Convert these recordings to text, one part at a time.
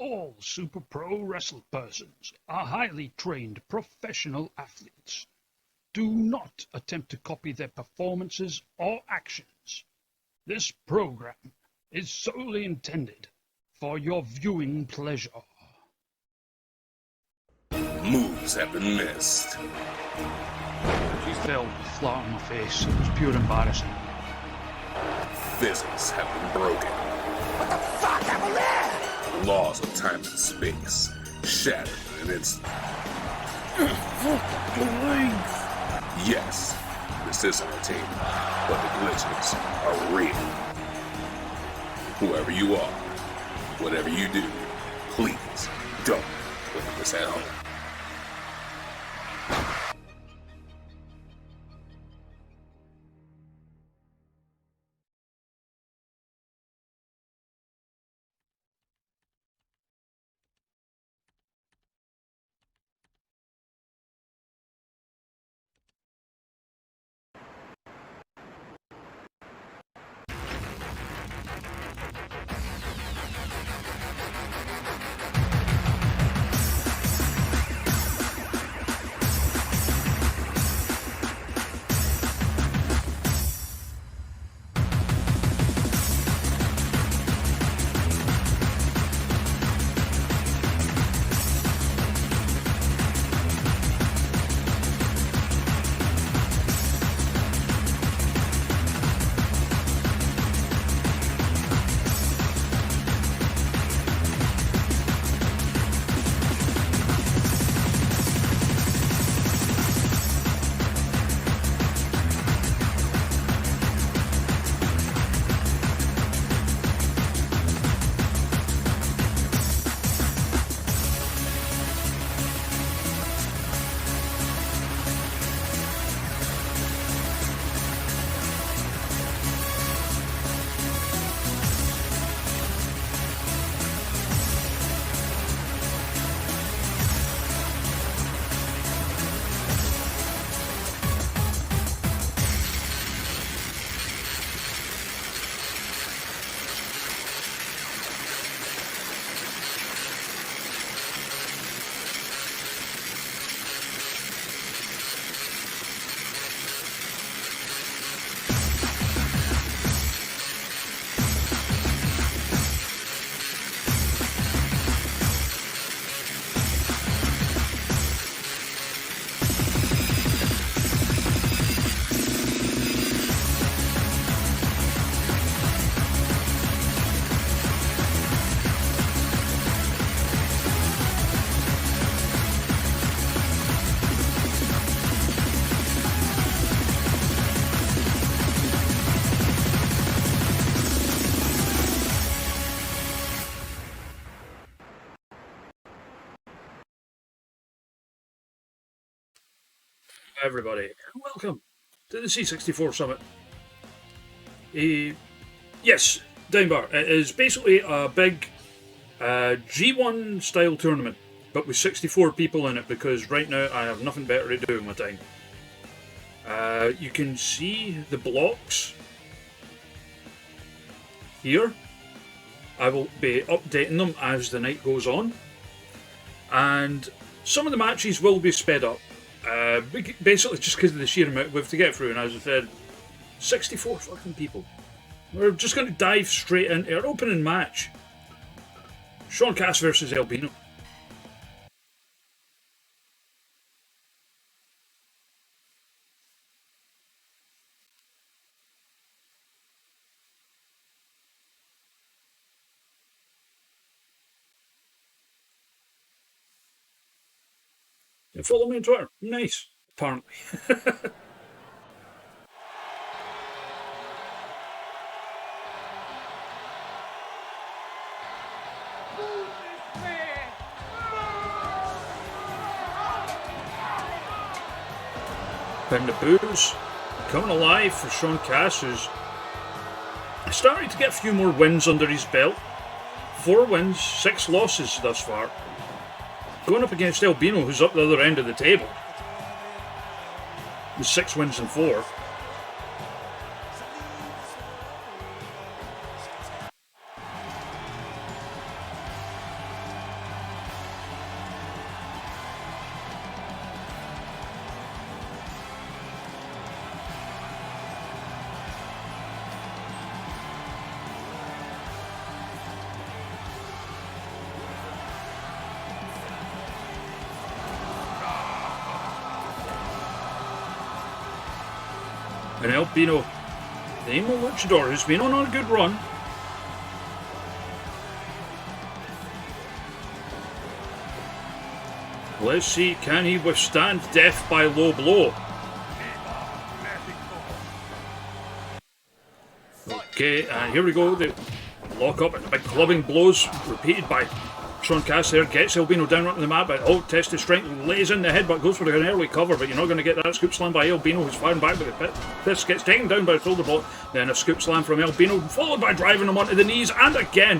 All Super Pro wrestle persons are highly trained professional athletes. Do not attempt to copy their performances or actions. This program is solely intended for your viewing pleasure. Moves have been missed. She fell flat on my face. It was pure embarrassing. Physics have been broken. What the fuck, Evelyn? Laws of time and space shattered in an instant. Yes, this is entertainment, but the glitches are real. Whoever you are, whatever you do, please don't look at this at home. Everybody, welcome to the C64 Summit. Yes, Downbar, it is basically a big G1 style tournament, but with 64 people in it, because right now I have nothing better to do with my time. You can see the blocks here. I will be updating them as the night goes on, and some of the matches will be sped up. Basically just because of the sheer amount we have to get through, and as I said, 64 fucking people. We're just going to dive straight into our opening match. Sean Cass versus Albino. And follow me on Twitter. Nice, apparently. And the boos coming alive for Sean Cass, who's starting to get a few more wins under his belt. 4 wins, 6 losses thus far. Going up against Albino, who's up the other end of the table, with 6 wins and 4. And Albino, the emo luchador, who's been on a good run. Let's see, can he withstand death by low blow? Okay, and here we go. The lock up and the big clubbing blows repeated by Sean Cass there. Gets Albino down onto the mat, but tests his strength, lays in the headbutt, goes for an early cover, but you're not going to get that scoop slam by Albino, who's firing back with the pit. This gets taken down by a shoulder block, then a scoop slam from Albino, followed by driving him onto the knees, and again,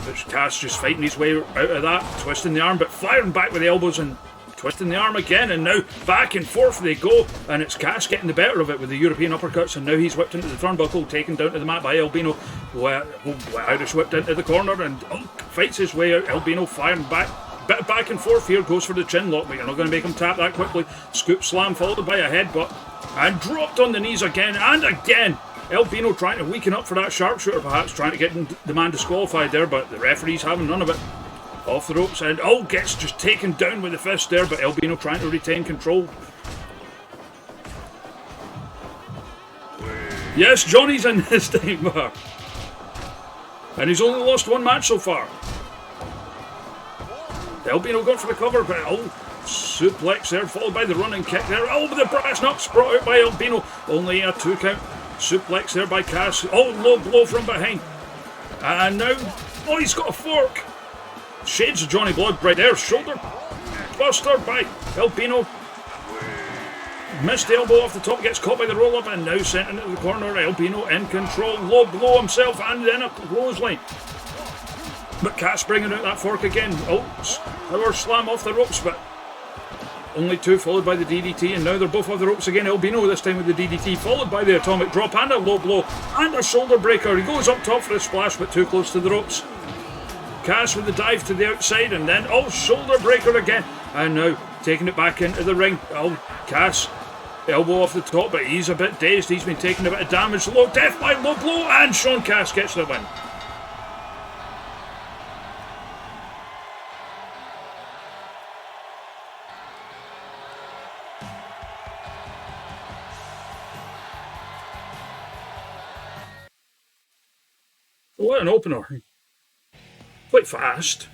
which Cass just fighting his way out of that, twisting the arm, but firing back with the elbows and twisting the arm again, and now back and forth they go, and it's Cass getting the better of it with the European uppercuts, and now he's whipped into the turnbuckle, taken down to the mat by Albino, Irish whipped into the corner, and fights his way out. Albino firing back, bit back and forth here, goes for the chin lock, but you're not going to make him tap that quickly. Scoop slam followed by a headbutt, and dropped on the knees again, and again. Albino trying to weaken up for that sharpshooter, perhaps trying to get the man disqualified there, but the referee's having none of it. Off the ropes, and gets just taken down with the fist there, but Albino trying to retain control. Yes, Johnny's in this time, and he's only lost one match so far. Albino going for the cover, but suplex there, followed by the running kick there. With the brass knucks brought out by Albino. Only a 2 count. Suplex there by Cass. Low blow from behind. And now, he's got a fork. Shades of Johnny Blood right there. Shoulder buster by Albino. Missed the elbow off the top, gets caught by the roll up, and now sent into the corner. Albino in control. Low blow himself, and then a clothesline. But Cass bringing out that fork again. Power slam off the ropes, but only 2, followed by the DDT, and now they're both off the ropes again. Albino this time with the DDT, followed by the atomic drop, and a low blow, and a shoulder breaker. He goes up top for a splash, but too close to the ropes. Cass with the dive to the outside, and then shoulder breaker again, and now taking it back into the ring. Cass, elbow off the top, but he's a bit dazed. He's been taking a bit of damage. Death by low blow, and Sean Cass gets the win. What an opener. Quite fast.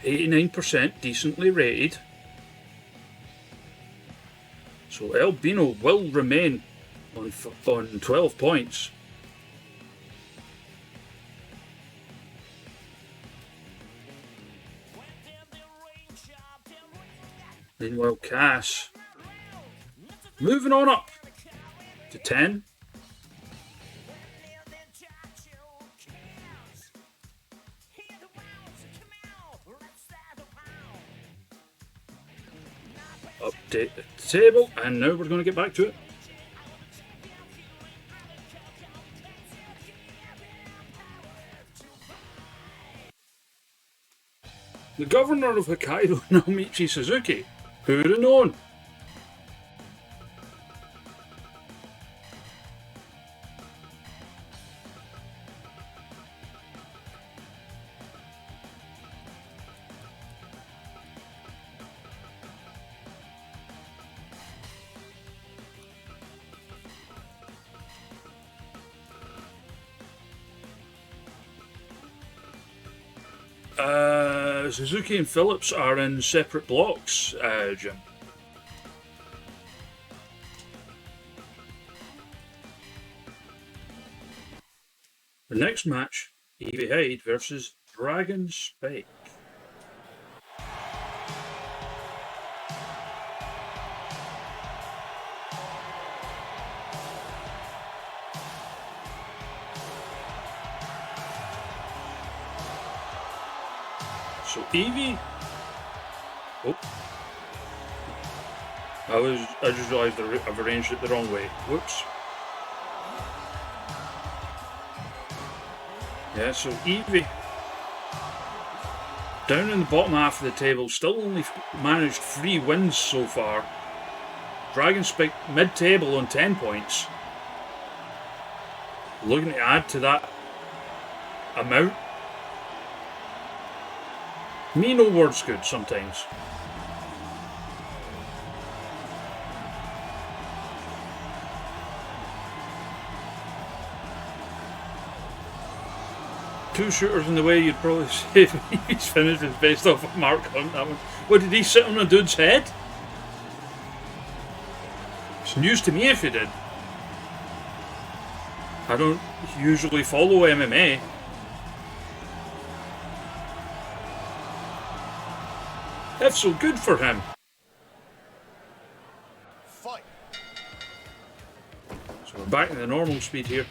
89% decently rated. So Albino will remain on 12 points. Meanwhile, Cass moving on up to 10. Update the table, and now we're going to get back to it. The governor of Hokkaido, Naomichi Suzuki. Who would have known? Suzuki and Phillips are in separate blocks, Jim. The next match, Evie Hyde versus Dragon Spike. So Evie, I just realised I've arranged it the wrong way. Whoops. Yeah, so Evie, down in the bottom half of the table, still only managed 3 wins so far. Dragon Spike mid-table on 10 points. Looking to add to that amount. Me no words good sometimes. two shooters in the way, you'd probably say he's finished his best off of Mark Hunt. That one. What, did he sit on a dude's head? It's news to me if he did. I don't usually follow MMA. If so, good for him. Fight. So we're back to the normal speed here.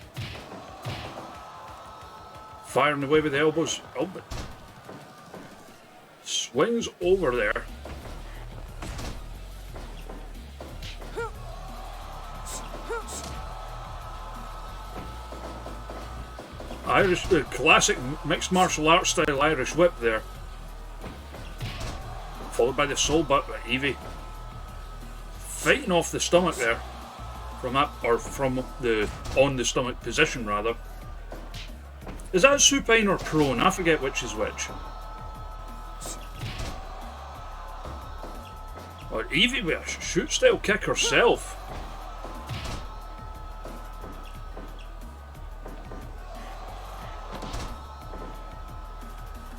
Firing away with the elbows. Oh, but swings over there. Irish, the classic mixed martial arts style Irish whip there. Followed by the soul butt by Evie. Fighting off the stomach there. From that, or from the, on the stomach position rather. Is that supine or prone? I forget which is which. Or Evie with a shoot style kick herself.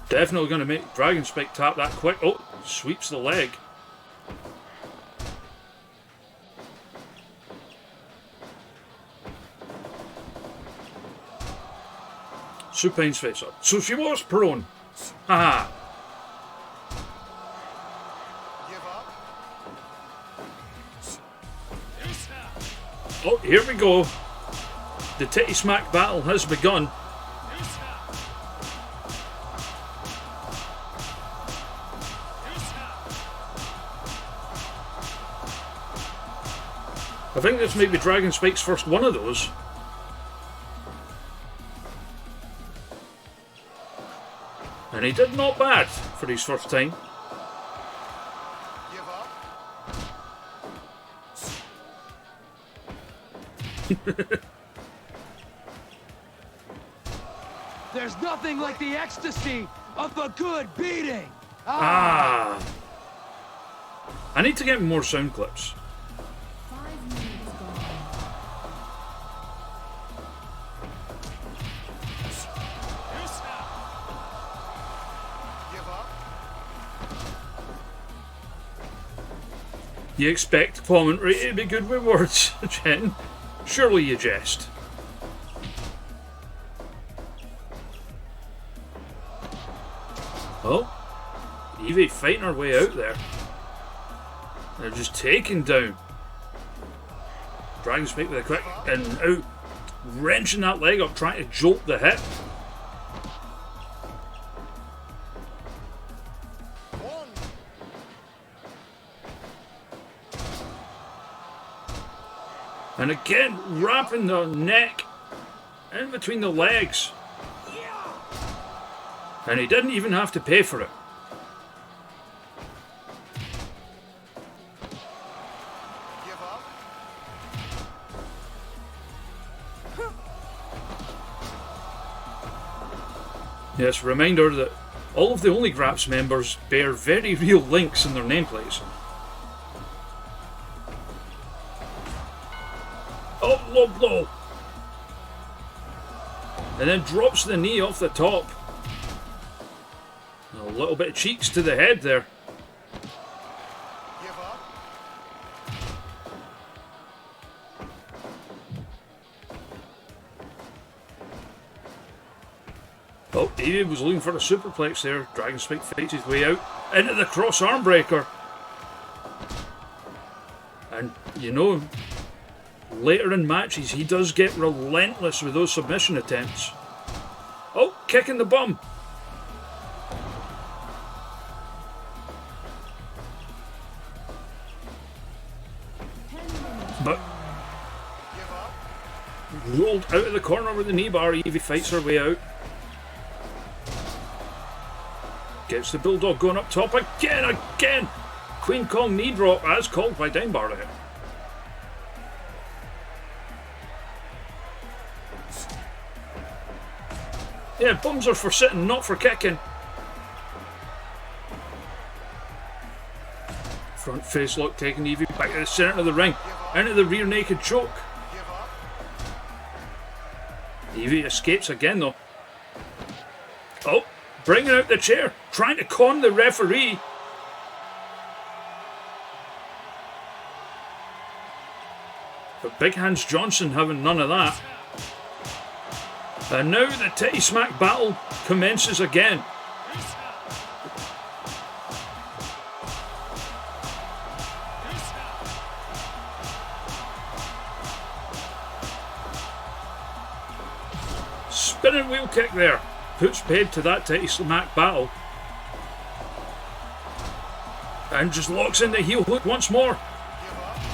Definitely going to make Dragon Spike tap that quick. Oh, sweeps the leg. Supine's face up. So she was prone. Haha. Oh, here we go. The titty smack battle has begun. I think this might be Dragon Spike's first one of those. And he did not bad for his first time. There's nothing like the ecstasy of a good beating. Ah. I need to get more sound clips. 5 minutes gone. You expect commentary to be good with words, Jen? Surely you jest. Oh, Evie fighting her way out there. They're just taking down Dragon Spike with a quick and out, wrenching that leg up, trying to jolt the hip. And again, wrapping the neck in between the legs. And he didn't even have to pay for it. Yes, reminder that all of the Only Graps members bear very real links in their nameplates. Oh, low blow! And then drops the knee off the top. A little bit of cheeks to the head there. Oh, Evie was looking for a superplex there. Dragon Spike fights his way out into the cross arm breaker. And you know, later in matches he does get relentless with those submission attempts. Oh, kick in the bum. But rolled out of the corner with the knee bar. Evie fights her way out. Gets the Bulldog going up top again. Queen Kong knee drop as called by Dimebar there. Yeah, bums are for sitting, not for kicking. Front face lock taking Evie back to the centre of the ring. Into the rear naked choke. Evie escapes again though. Oh, bringing out the chair, trying to con the referee. But Big Hands Johnson having none of that. And now the titty smack battle commences again. Spinning wheel kick there. Puts paid to that titty smack battle. And just locks in the heel hook once more.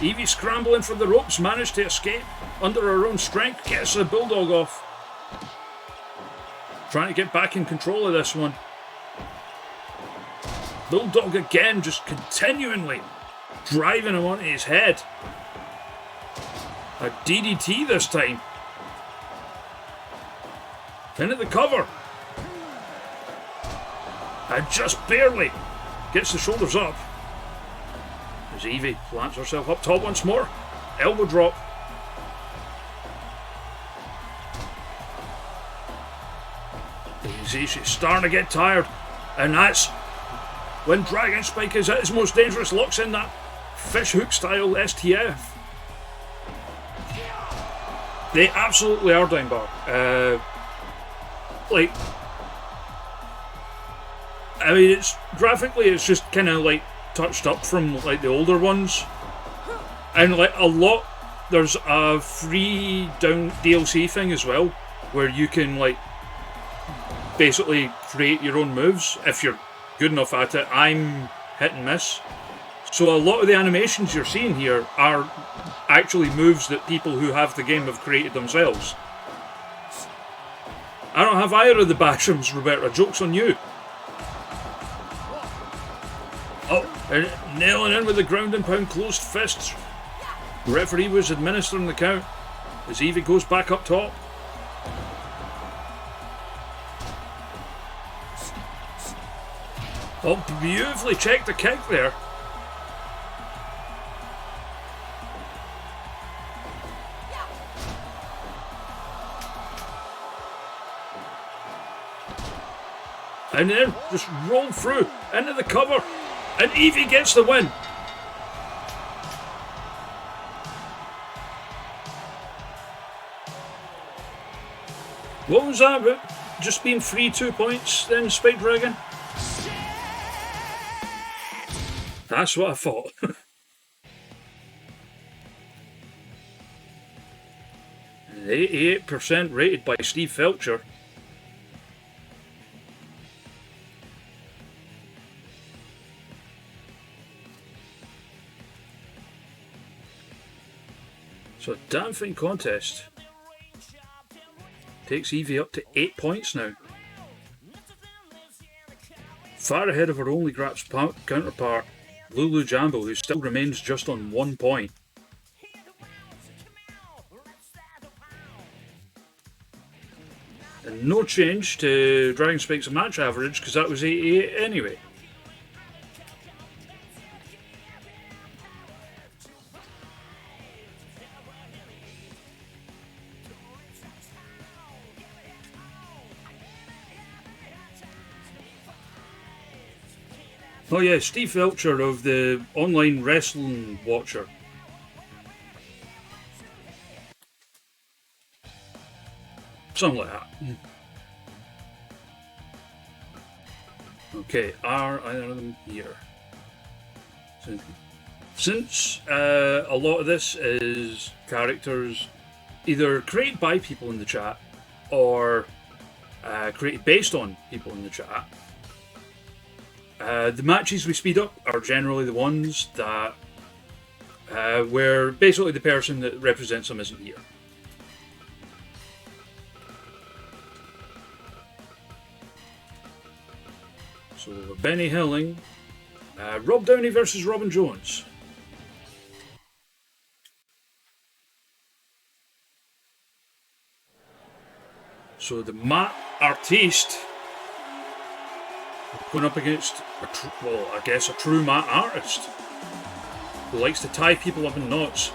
Evie scrambling for the ropes, managed to escape under her own strength, gets the bulldog off. Trying to get back in control of this one. Bulldog again, just continually driving him onto his head. A DDT this time. Pin at the cover. And just barely gets the shoulders up. As Evie plants herself up top once more. Elbow drop. You can see she's starting to get tired. And that's when Dragon Spike is at his most dangerous. Locks in that fish hook style STF. They absolutely are down bar. Like, I mean, it's graphically, it's just kind of like touched up from like the older ones, and like a lot. There's a free down DLC thing as well, where you can like basically create your own moves if you're good enough at it. I'm hit and miss, so a lot of the animations you're seeing here are actually moves that people who have the game have created themselves. I don't have either of the Bashrams, Roberta. Joke's on you. Oh, and nailing in with the ground and pound closed fists. The referee was administering the count as Evie goes back up top. Oh, beautifully checked the kick there. And then just rolled through into the cover. And Evie gets the win. What was that about? Just being free 2 points then, Spike Dragon? That's what I thought. 88% rated by Steve Felcher. So a damn fine contest. Takes Evie up to 8 points now. Far ahead of her only Graps counterpart, Lulu Jambo, who still remains just on 1 point. And no change to Dragon Spike's match average, because that was 88 anyway. Oh yeah, Steve Felcher of the Online Wrestling Watcher. Something like that. Okay, are either of them here? Since a lot of this is characters either created by people in the chat or created based on people in the chat, the matches we speed up are generally the ones that where basically the person that represents them isn't here. So Benny Hilling, Rob Downey versus Robin Jones. So the mat artiste going up against, a true mat artist who likes to tie people up in knots.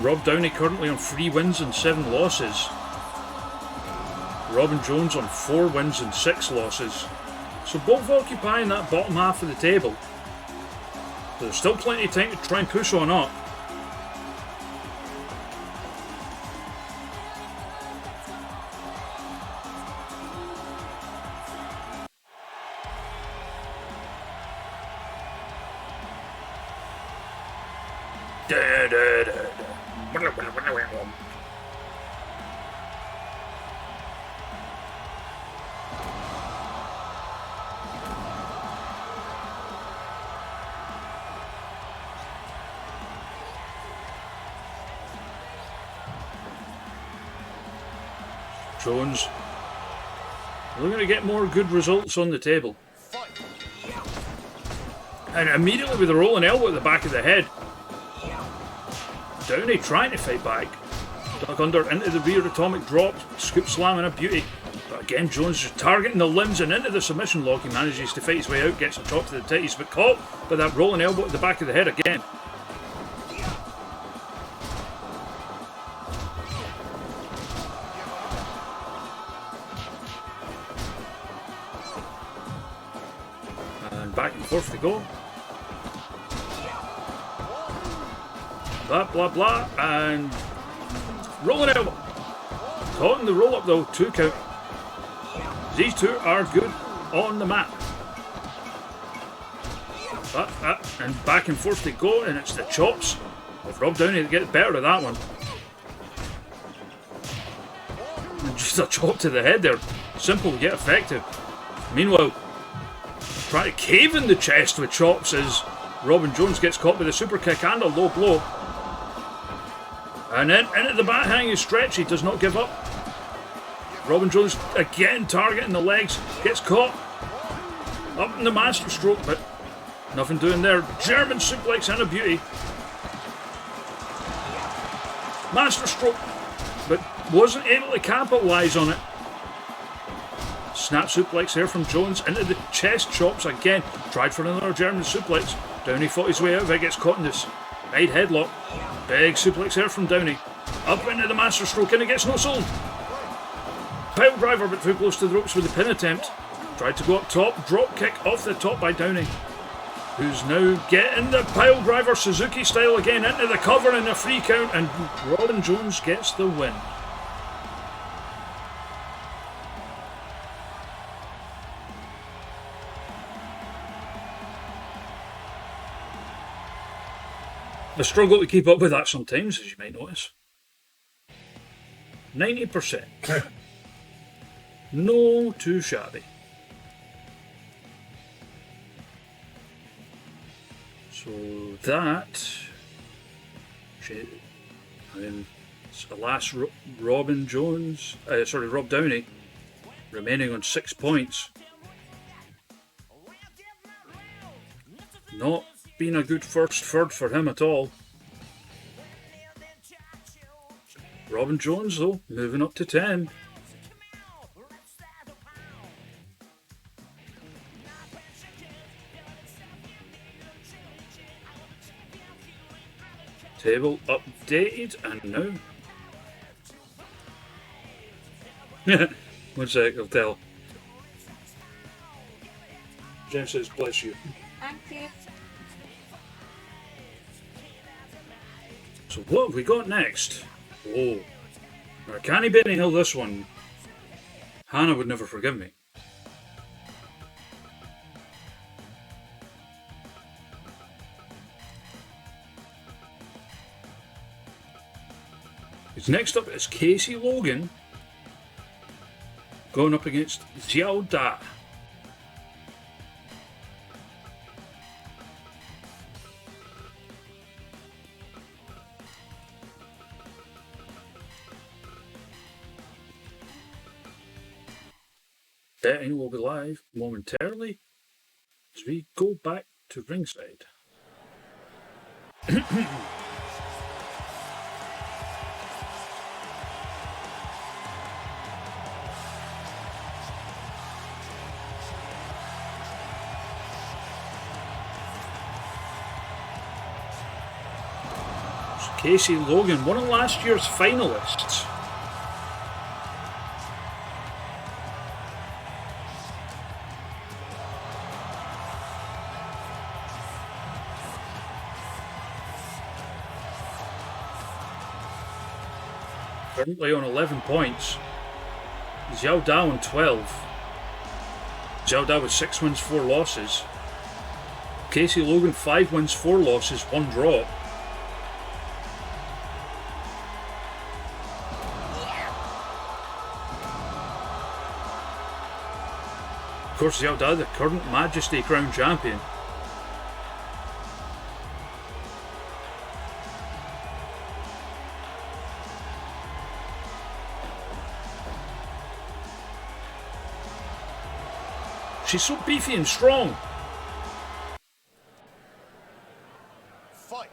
Rob Downey currently on 3 wins and 7 losses. Robin Jones on 4 wins and 6 losses. So both occupying that bottom half of the table. There's still plenty of time to try and push on up. Jones looking to get more good results on the table. And immediately with a rolling elbow at the back of the head. Downey trying to fight back. Duck under into the rear atomic drop. Scoop slam and a beauty. But again, Jones just targeting the limbs and into the submission lock. He manages to fight his way out, gets a chop to the titties, but caught by that rolling elbow at the back of the head again. Back and forth they go. Blah, blah, blah. And rolling elbow. Caught in the roll up though. 2 count. These two are good on the mat. And back and forth they go. And it's the chops of Rob Downey that get better of that one. And just a chop to the head there. Simple yet effective. Meanwhile, trying to cave in the chest with chops as Robin Jones gets caught with a super kick and a low blow. And then into the back hanging stretch, he does not give up. Robin Jones again targeting the legs, gets caught. Up in the master stroke, but nothing doing there. German suplex and a beauty. Master stroke, but wasn't able to capitalise on it. Snap suplex there from Jones into the chest chops again. Tried for another German suplex. Downey fought his way out of it, gets caught in this side headlock. Big suplex there from Downey. Up into the master stroke and it gets no sold. Pile driver but too close to the ropes with the pin attempt. Tried to go up top. Drop kick off the top by Downey. Who's now getting the pile driver Suzuki style again into the cover and a free count, and Robin Jones gets the win. I struggle to keep up with that sometimes, as you might notice. 90%. No too shabby. So that... I mean, it's alas Rob Downey remaining on 6 points. Not been a good first third for him at all. Robin Jones though, moving up to 10. Table updated and now 1 sec, I'll tell. James says bless you. Thank you. So what have we got next? Oh, now can he Benny Hill this one? Hannah would never forgive me. His next up is Casey Logan going up against Xiao Da. Betting will be live momentarily as we go back to ringside. Casey Logan, one of last year's finalists. Currently on 11 points. Xiao Da on 12. Xiao Da with 6 wins, 4 losses. Casey Logan 5 wins, 4 losses, 1 draw. Of course, Xiao Da, the current Majesty Crown champion. She's so beefy and strong. Fight.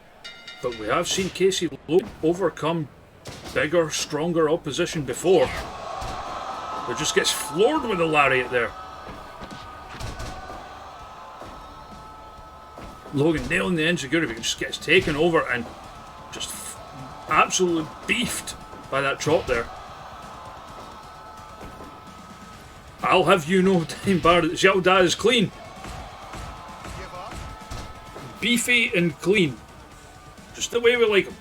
But we have seen Casey Logan overcome bigger, stronger opposition before. But just gets floored with a lariat there. Logan nailing the enziguri, but just gets taken over and just absolutely beefed by that chop there. I'll have you know, time bar, that Xiao Da is clean. Beefy and clean. Just the way we like him.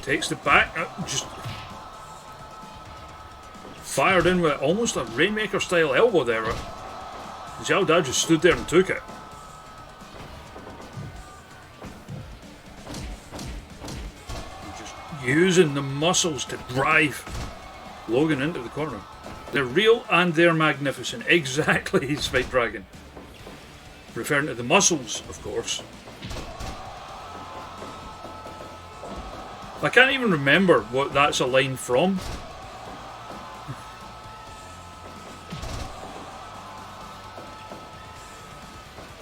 Takes the back, just fired in with almost a Rainmaker style elbow there. Xiao Da just stood there and took it. Just using the muscles to drive Logan into the corner. They're real and they're magnificent. Exactly, Spike Dragon. Referring to the muscles, of course. I can't even remember what that's a line from.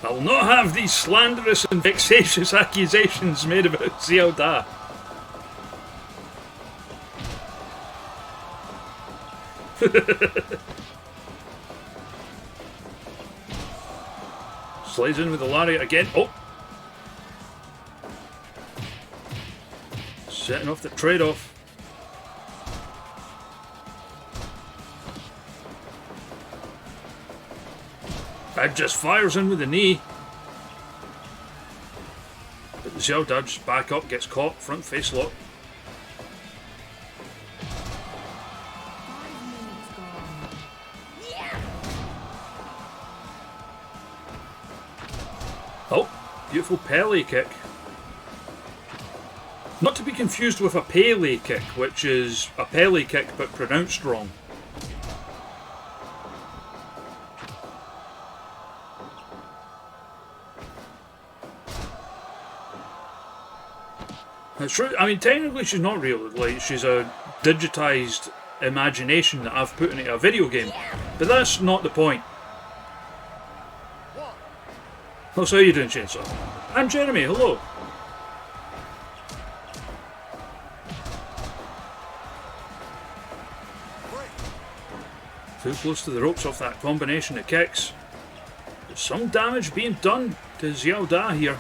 I will not have these slanderous and vexatious accusations made about Xiao Da. Slides in with the lariat again. Oh! Setting off the trade-off. And just fires in with the knee. But the Xiao Da just back up, gets caught, front face lock. 5 minutes gone. Oh, beautiful Pele kick. Not to be confused with a Pele kick, which is a Pele kick but pronounced wrong. That's true. I mean, technically she's not real. Like, she's a digitized imagination that I've put into a video game. But that's not the point. Oh, so how are you doing, Chainsaw? I'm Jeremy, hello. Too close to the ropes off that combination of kicks. There's some damage being done to Xiao Da here.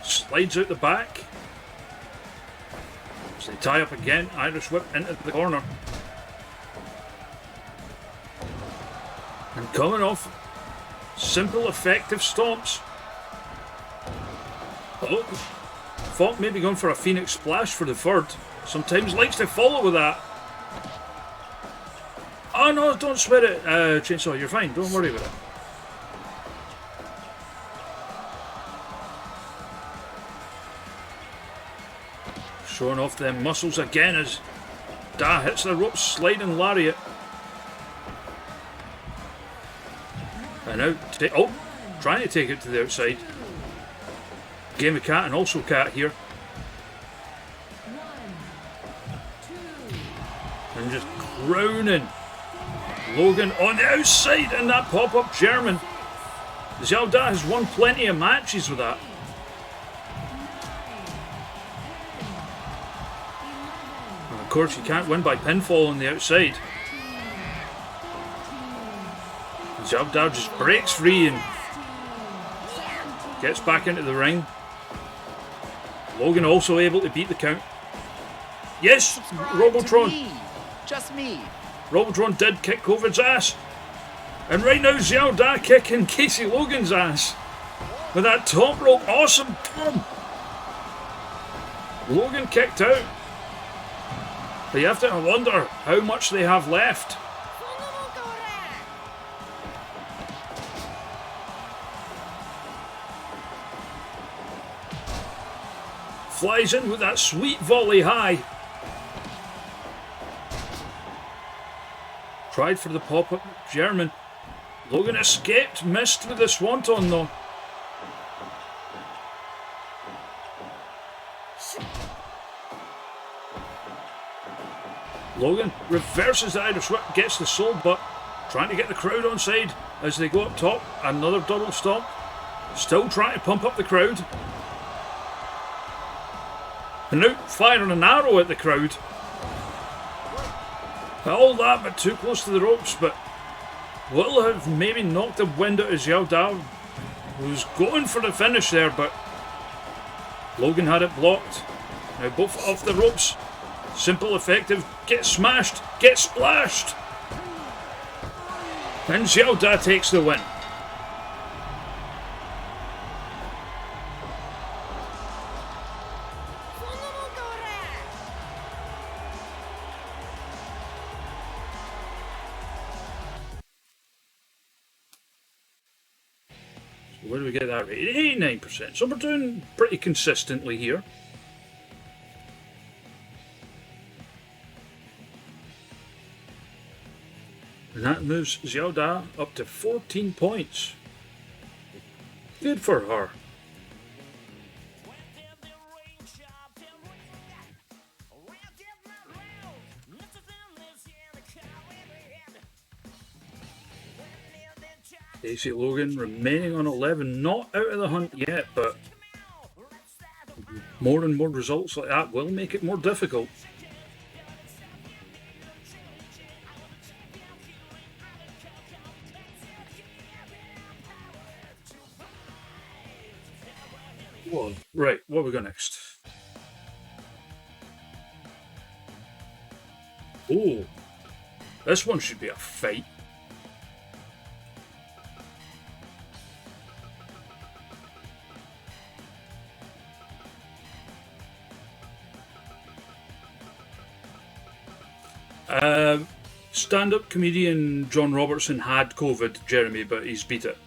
Slides out the back. So they tie up again. Irish whip into the corner. And coming off simple, effective stomps. Oh, thought maybe going for a Phoenix Splash for the third. Sometimes likes to follow with that. Oh no, don't sweat it, Chainsaw, you're fine, don't worry about it. Showing off them muscles again as Da hits the ropes, sliding lariat. And now, trying to take it to the outside. Game of cat and also cat here. 1, 2. And just crowning Logan on the outside and that pop-up German. Xiao Da has won plenty of matches with that. And of course you can't win by pinfall on the outside. Xiao Da just breaks free and gets back into the ring. Logan also able to beat the count. Yes, Robotron. Just me. Robotron did kick COVID's ass. And right now, Xiao Da kicking Casey Logan's ass with that top rope. Awesome. Boom. Logan kicked out. But you have to wonder how much they have left. Flies in with that sweet volley high. Tried for the pop-up German. Logan escaped, missed with the swanton though. Logan reverses the Irish whip, gets the soul, but trying to get the crowd on side as they go up top. Another double stomp. Still trying to pump up the crowd. And now firing an arrow at the crowd. All that, but too close to the ropes, but will have maybe knocked the wind out of Xiao Da, who's going for the finish there, but Logan had it blocked. Now both off the ropes. Simple, effective, get smashed, get splashed. And Xiao Da takes the win. Where do we get that rate? 89%. So we're doing pretty consistently here. And that moves Xiao Da up to 14 points. Good for her. Casey Logan remaining on 11, not out of the hunt yet, but more and more results like that will make it more difficult. Whoa. Right, what we got next? Oh, this one should be a fight. Stand-up comedian John Robertson had COVID, Jeremy, but he's beat it.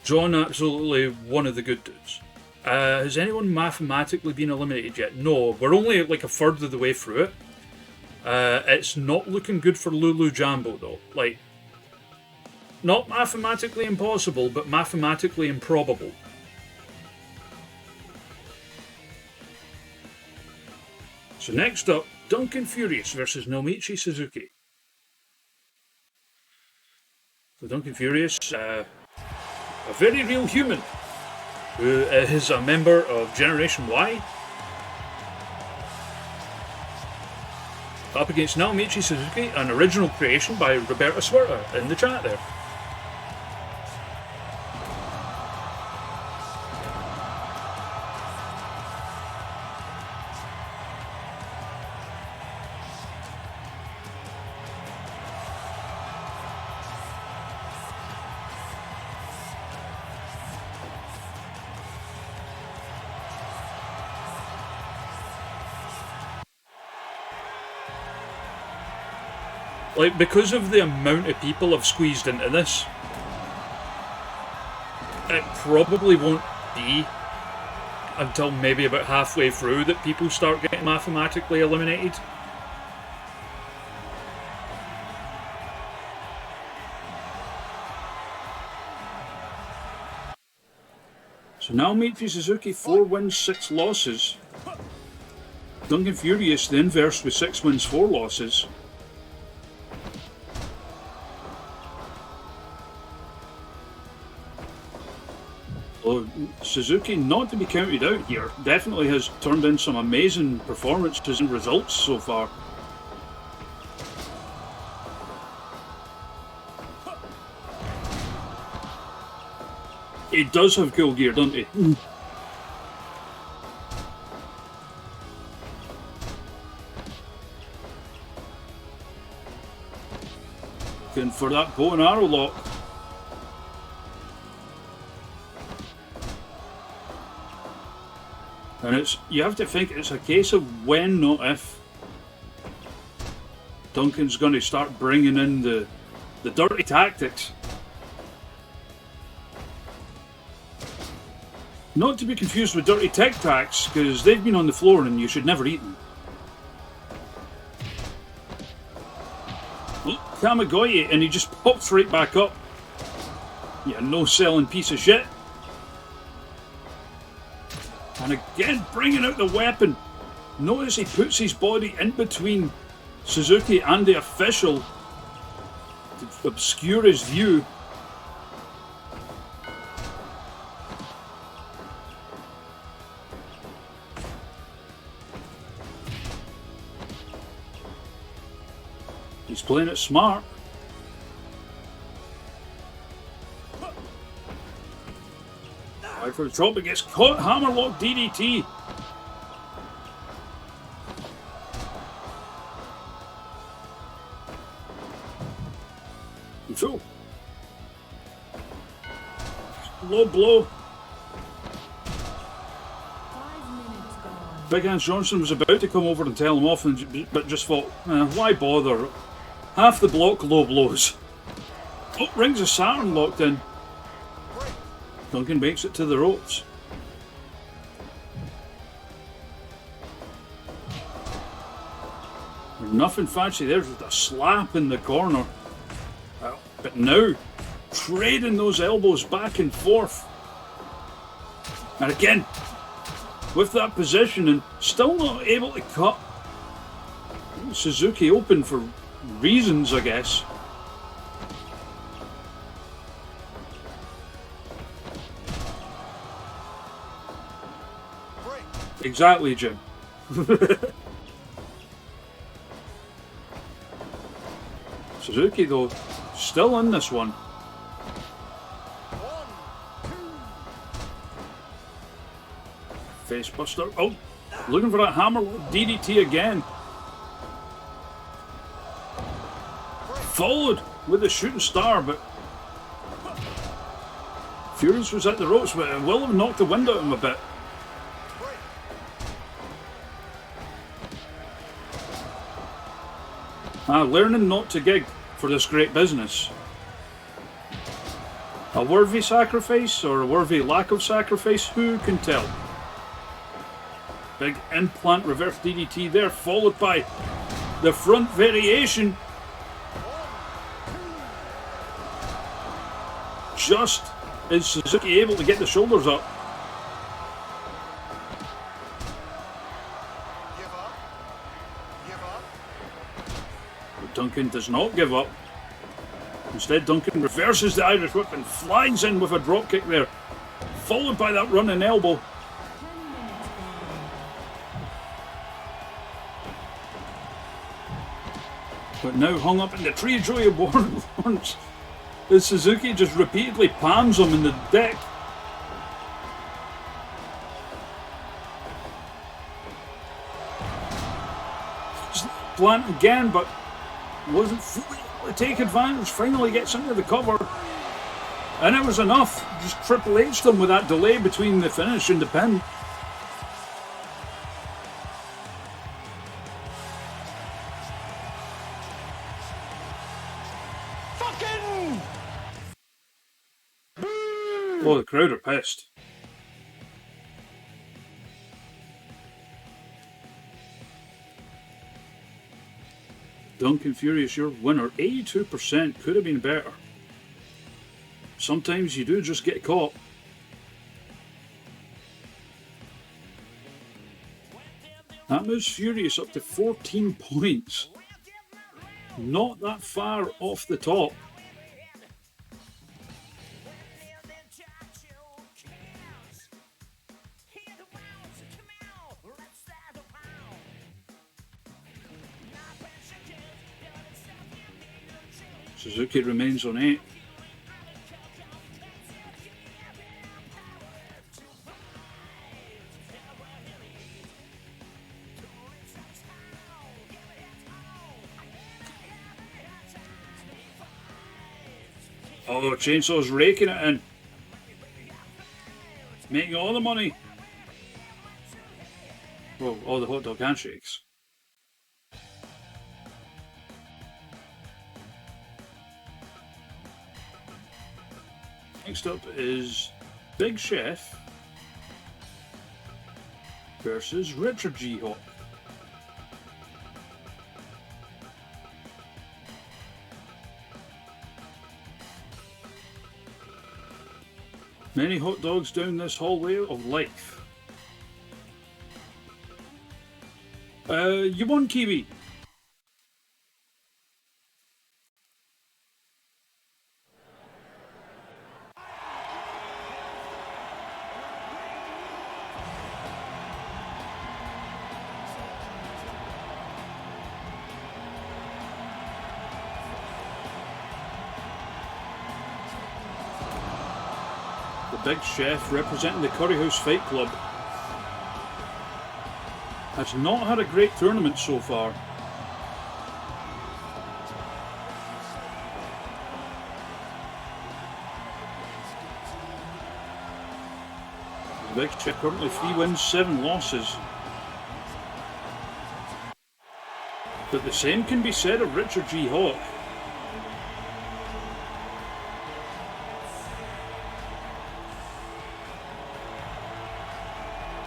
John, absolutely one of the good dudes. Has anyone mathematically been eliminated yet? No, we're only like a third of the way through it. It's not looking good for Lulu Jambo though. Like, not mathematically impossible, but mathematically improbable. So next up, Duncan Furious versus Nomichi Suzuki. So Duncan Furious, a very real human who is a member of Generation Y. Up against Naomichi Suzuki, an original creation by Roberta Swerta in the chat there. Like, because of the amount of people have squeezed into this, it probably won't be until maybe about halfway through that people start getting mathematically eliminated. So now Naomichi Suzuki, 4 wins, 6 losses. Duncan Furious, the inverse, with 6 wins, 4 losses. So Suzuki, not to be counted out here, definitely has turned in some amazing performances and results so far. He does have cool gear, doesn't he? looking for that bow and arrow lock. And you have to think it's a case of when, not if, Duncan's going to start bringing in the dirty tactics. Not to be confused with dirty Tic Tacs, because they've been on the floor and you should never eat them. Look, Kamigoye, and he just pops right back up. Yeah, no selling piece of shit. And again, bringing out the weapon. Notice he puts his body in between Suzuki and the official to obscure his view. He's playing it smart. Right for the drop, it gets caught. Hammerlock DDT. Control. Low blow. 5 minutes gone. Big Hans Johnson was about to come over and tell him off, but just thought, why bother? Half the block low blows. Oh, Rings of Saturn locked in. Duncan makes it to the ropes. Nothing fancy there, just a slap in the corner. But now, trading those elbows back and forth. And again, with that position and still not able to cut Suzuki open for reasons, I guess. Exactly, Jim. Suzuki, though, still in this one. Facebuster. Oh, looking for that hammer DDT again. Followed with a shooting star, but Furious was at the ropes, but it will have knocked the wind out of him a bit. Learning not to gig for this great business. A worthy sacrifice or a worthy lack of sacrifice, who can tell? Big implant reverse DDT there, followed by the front variation. Just is Suzuki able to get the shoulders up. Duncan does not give up. Instead, Duncan reverses the Irish whip and flies in with a dropkick there, followed by that running elbow. 10 minutes gone. But now hung up in the tree of joy of warrants, as Suzuki just repeatedly palms him in the deck. Just plant again, but wasn't fully able to take advantage. Finally gets into the cover, and it was enough. Just Triple H'd them with that delay between the finish and the pin. Fucking! Oh, the crowd are pissed. Duncan Furious, your winner. 82% could have been better. Sometimes you do just get caught. That moves Furious up to 14 points. Not that far off the top. Suzuki remains on 8. Oh, Chainsaw's raking it in. Making all the money. Well, all the hot dog handshakes. Next up is Big Chef versus Richard G. Hawk. Many hot dogs down this hallway of life. You won, Kiwi. Big Chef, representing the Curry House Fight Club, has not had a great tournament so far. The Big Chef currently 3 wins, 7 losses. But the same can be said of Richard G. Hawk.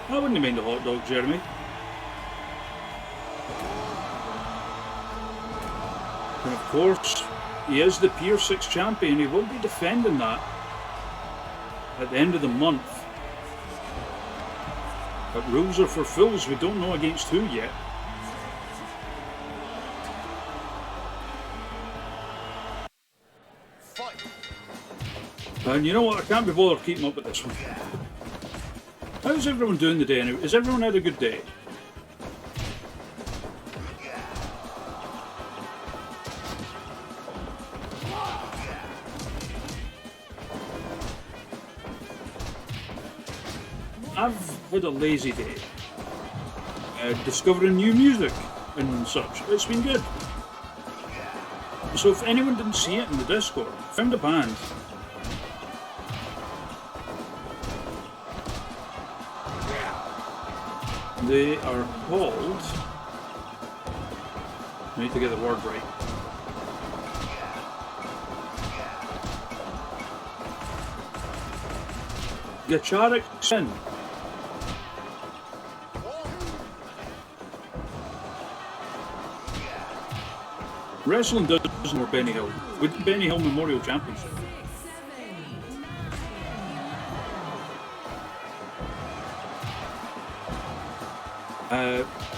I wouldn't mind a hot dog, Jeremy. And of course, he is the Pier 6 champion. He will be defending that at the end of the month. But rules are for fools. We don't know against who yet. Fight. And you know what? I can't be bothered keeping up with this one. How's everyone doing today anyway? Has everyone had a good day? I've had a lazy day. Discovering new music and such. It's been good. So if anyone didn't see it in the Discord, I found a band. They are called... I need to get the word right. newLEGACYinc. Wrestling does more Benny Hill. With Benny Hill Memorial Championship.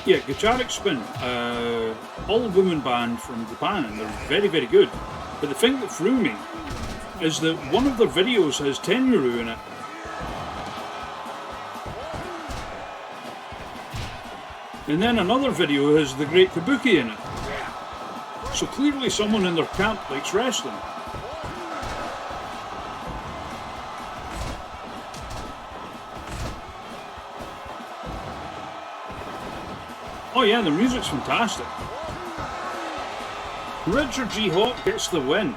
Yeah, Guitarix Spin, all-woman band from Japan, and they're very, very good. But the thing that threw me is that one of their videos has Tenryu in it. And then another video has the Great Kabuki in it. So clearly someone in their camp likes wrestling. Oh yeah, the music's fantastic. Richard G. Hawk gets the win.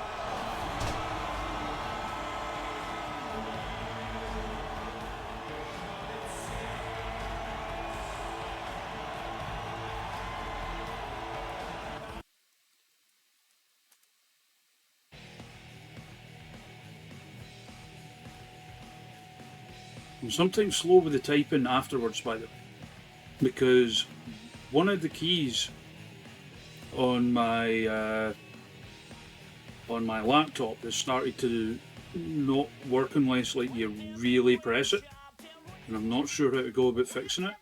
I'm sometimes slow with the typing afterwards, by the way, because one of the keys on my laptop has started to not work unless like you really press it, and I'm not sure how to go about fixing it.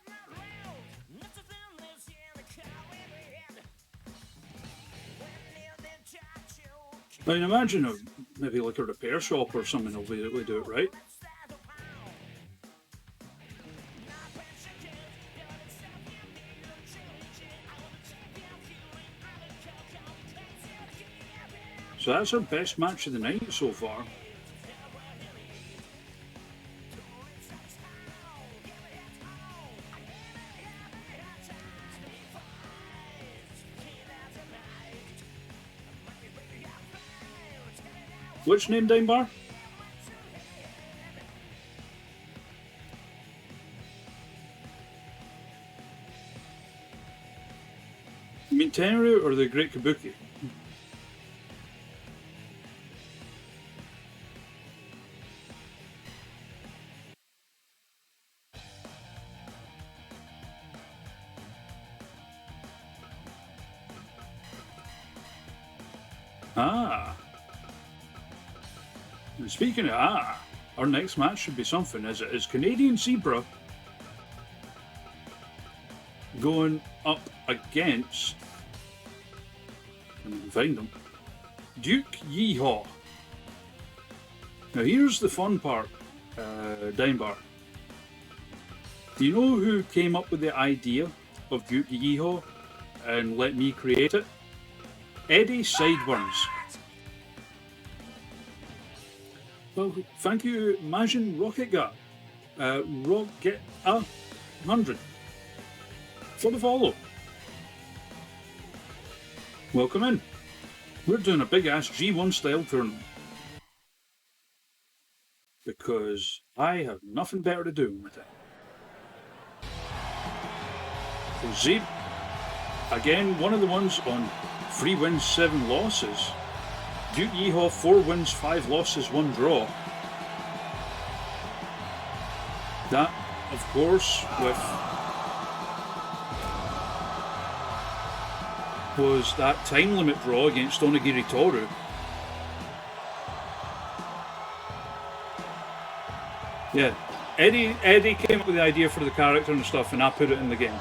I mean, imagine maybe like a repair shop or something will be able to do it right. So that's our best match of the night so far. Which name down bar? You mean Tenryu or the Great Kabuki? Ah. And speaking of our next match should be something, as it is Canadian Zebra going up against, I can find them, Duke Yeehaw. Now here's the fun part, down bar. Do you know who came up with the idea of Duke Yeehaw and let me create it? Eddie Sideburns. Well, thank you, Majin Rocket Gut. Rocket 100 for the follow. Welcome in. We're doing a big ass G1 style tournament because I have nothing better to do with it. So Zeb, again, one of the ones on 3 wins, 7 losses. Duke Yeehaw, 4 wins, 5 losses, 1 draw. That, of course, was that time limit draw against Onigiri Toru. Yeah, Eddie came up with the idea for the character and stuff, and I put it in the game.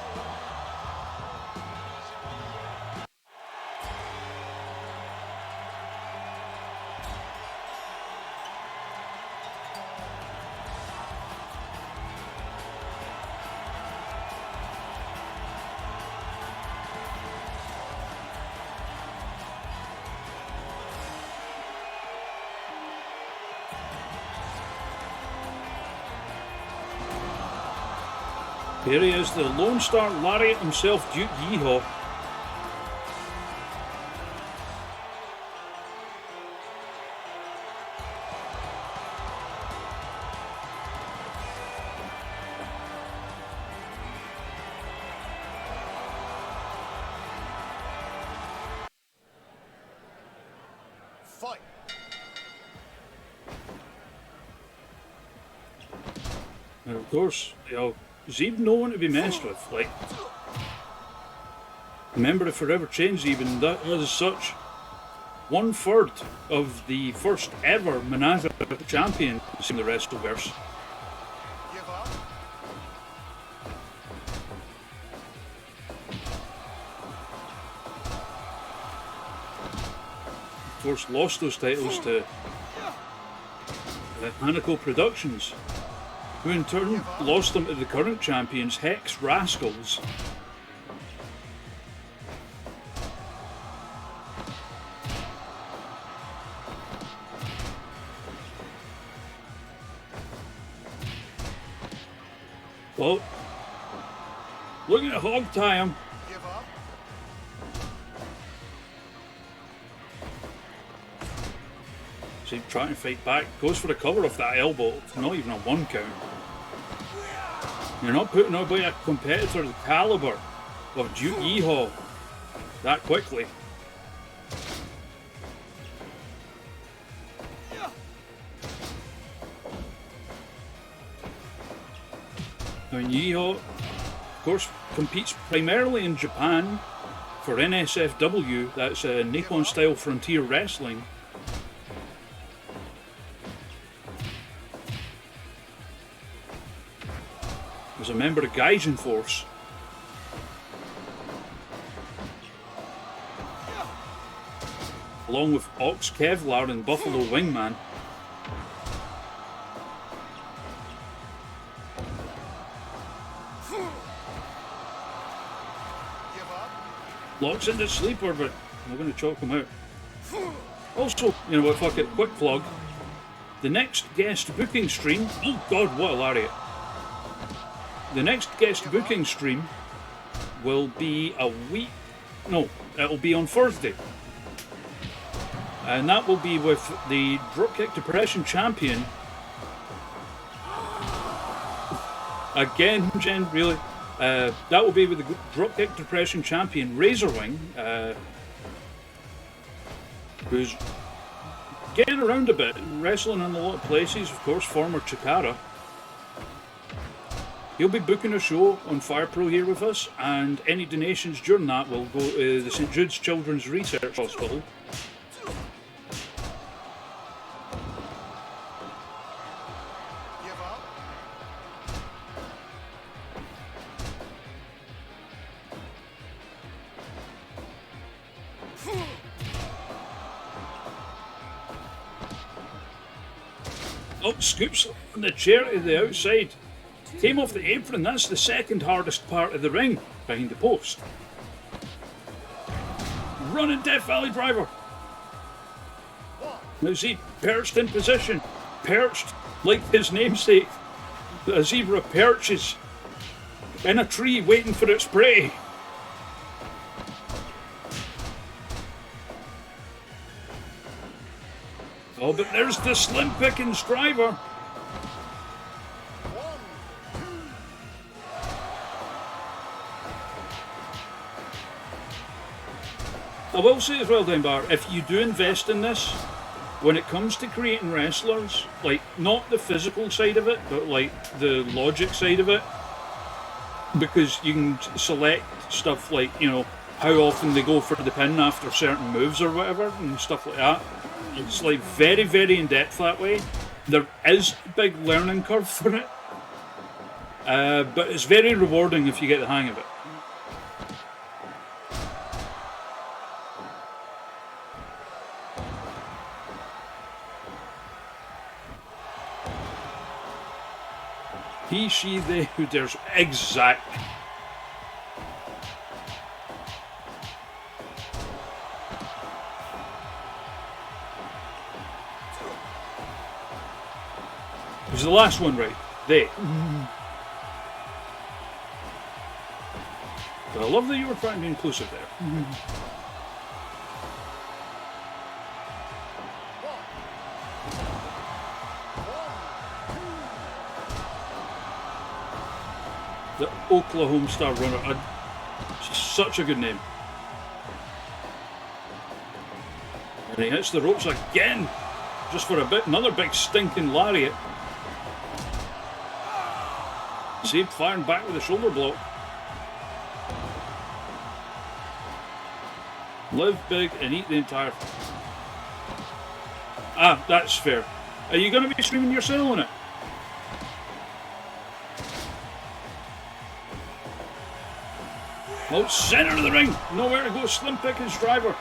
Here he is, the Lone Star Lariat himself, Duke Yeehaw. Fight. And of course, Zeb no one to be messed with. Like, remember the Forever Chain Zeb, and that is such 1/3 of the first ever Manasa champion in the Wrestleverse. Give up. Of course, lost those titles to Hanako Productions, who in turn lost them to the current champions, Hex Rascals. Well, looking at hog tie him. Give up. See, trying to fight back, goes for the cover off that elbow. It's not even a 1 count. You're not putting away a competitor the caliber of Duke Yeehaw that quickly. Now, Yeehaw, of course, competes primarily in Japan for NSFW, that's Nippon Style Frontier Wrestling. As a member of Gaijin Force. Along with Ox Kevlar and Buffalo Wingman. Give up. Locks into sleeper, but we're going to choke him out. Also, you know what, fuck it, quick plug. The next guest booking stream, oh god, what a lariat. The next guest booking stream will be a week, no, it'll be on Thursday. And that will be with the Dropkick Depression champion. Again, Jen, really? That will be with the Dropkick Depression champion, Razorwing, who's getting around a bit, wrestling in a lot of places, of course, former Chikara. He'll be booking a show on Fire Pro here with us, and any donations during that will go to the St Jude's Children's Research Hospital. Give up. Oh, scoops on the chair to the outside. Came off the apron, that's the second hardest part of the ring, behind the post. Running Death Valley Driver. Now see, perched in position. Perched like his namesake. A zebra perches in a tree waiting for its prey. Oh, but there's the Slim Pickens driver. I will say as well, Denbar, if you do invest in this, when it comes to creating wrestlers, like, not the physical side of it, but like the logic side of it, because you can select stuff like, you know, how often they go for the pin after certain moves or whatever, and stuff like that. It's like very, very in depth that way. There is a big learning curve for it, but it's very rewarding if you get the hang of it. He, she, they, who dares. Exactly. Was the last one right? They. But I love that you were trying to be inclusive there. The Oklahoma Star Runner. Such a good name. And he hits the ropes again. Just for a bit. Another big stinking lariat. See, firing back with a shoulder block. Live big and eat the entire... Ah, that's fair. Are you going to be streaming your sale on it? Oh, center of the ring. Nowhere to go. Slim Pickens driver.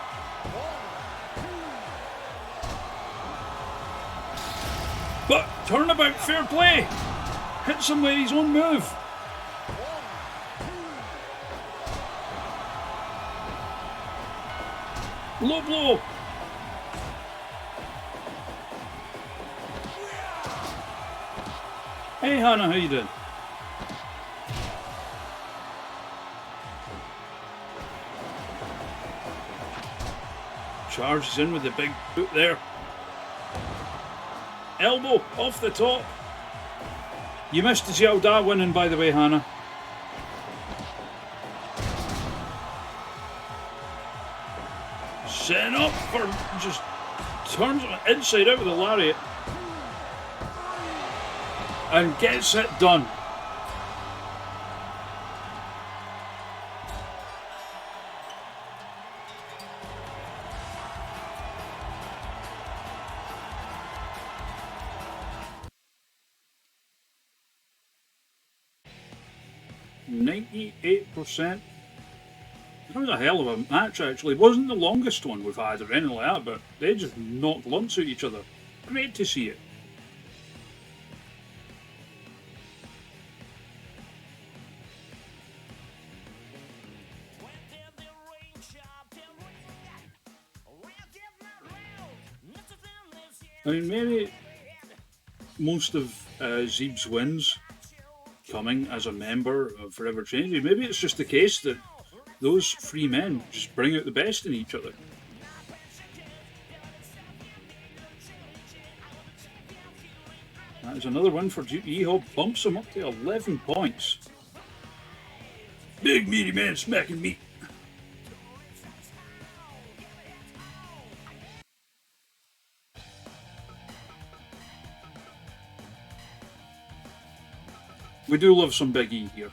But turnabout, fair play. Hits him with his own move. Low blow. Hey Hannah, how you doing? Charges in with the big boot there. Elbow off the top. You missed Xiao winning, by the way, Hannah. Setting up for just turns inside out with the lariat and gets it done. %. That was a hell of a match, actually. It wasn't the longest one we've had or anything like that, but they just knocked lumps at each other. Great to see it. I mean, maybe most of Zeeb's wins coming as a member of Forever Changing, maybe it's just the case that those three men just bring out the best in each other. That is another win for Duke Yeehaw, bumps him up to 11 points. Big meaty man smacking meat. We do love some Big E here.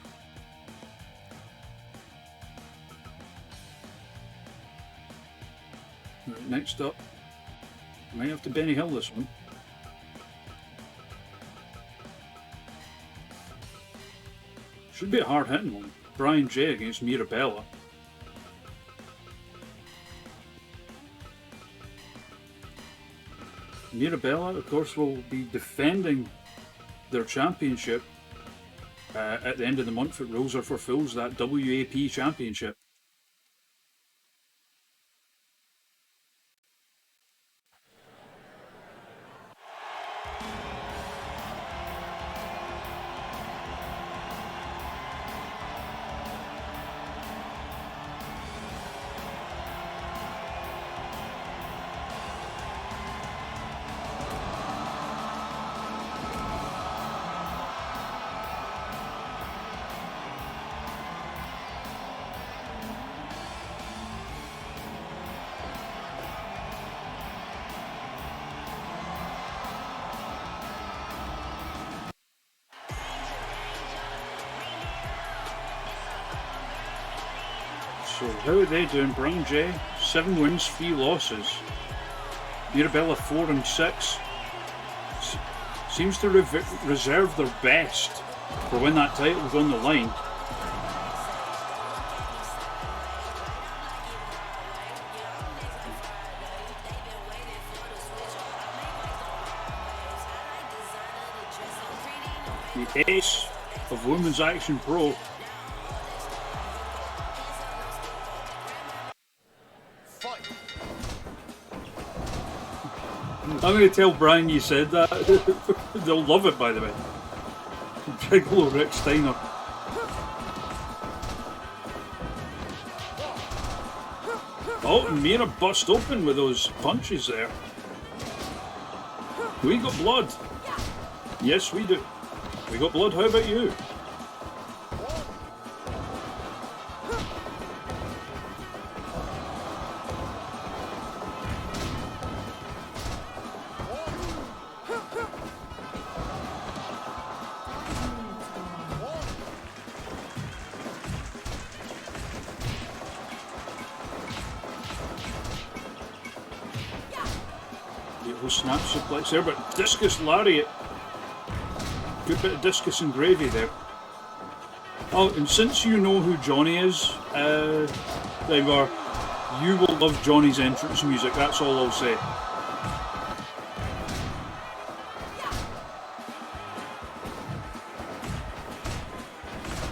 Right, next up, might have to Benny Hill this one. Should be a hard hitting one. Brian J against Mirabella. Mirabella, of course, will be defending their championship at the end of the month at Rules Are for Fools, that WAP championship. So how are they doing? Brian J, 7 wins, 3 losses. Mirabella 4 and 6. Seems to reserve their best for when that title's on the line. The ace of Women's Action Pro. I'm going to tell Brian you said that. They'll love it, by the way. Gigolo Rick Steiner. Oh, Mira bust open with those punches there. We got blood. Yes, we do. We got blood. How about you? Snap suplex there, but discus lariat. Good bit of discus and gravy there. Oh, and since you know who Johnny is, Ivar, you will love Johnny's entrance music, that's all I'll say.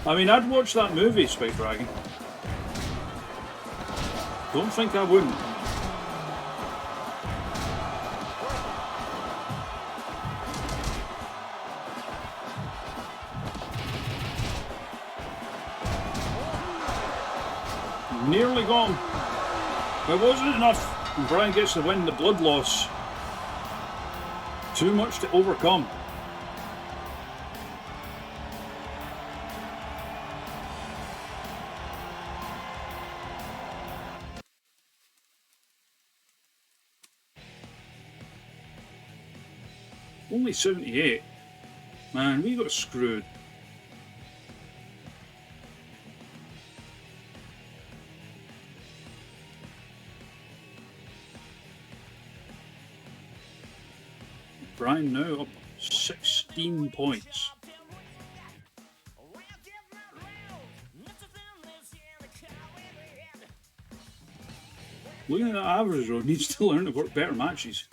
I mean, I'd watch that movie, Spike Dragon. Don't think I wouldn't. Nearly gone. It wasn't enough. And Brian gets the win, the blood loss. Too much to overcome. Only 78. Man, we got screwed. Brian now up 16 points. Looking at that average though, needs to learn to work better matches.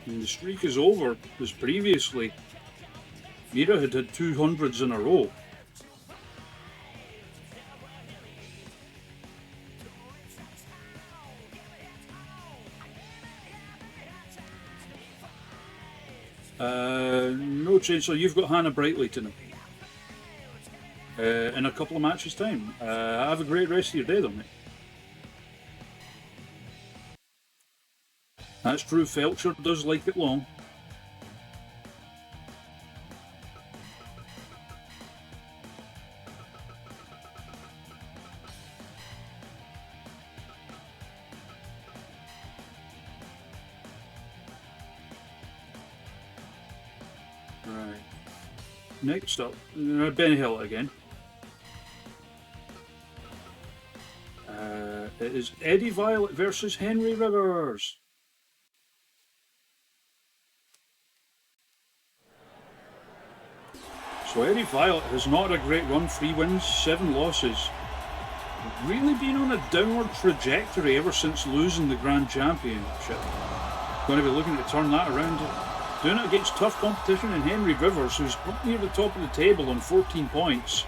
And the streak is over, because previously Mira had 200s in a row. No change, so you've got Hannah Brightly tonight. in a couple of matches' time. Have a great rest of your day, though, mate. That's true, Felcher does like it long. Right. Next up, Benny Hill again. It is Eddie Violet versus Henry Rivers. So Eddie Violet has not had a great run, 3 wins, 7 losses. Really been on a downward trajectory ever since losing the Grand Championship. Going to be looking to turn that around. Doing it against tough competition in Henry Rivers, who's up near the top of the table on 14 points.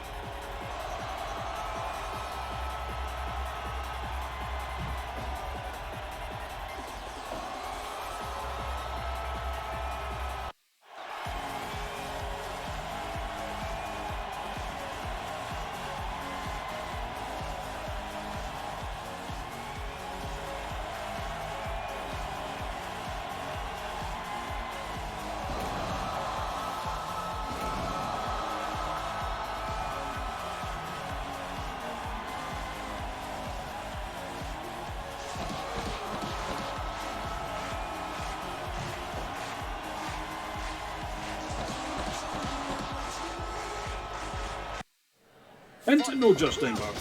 Into no Justin Barber.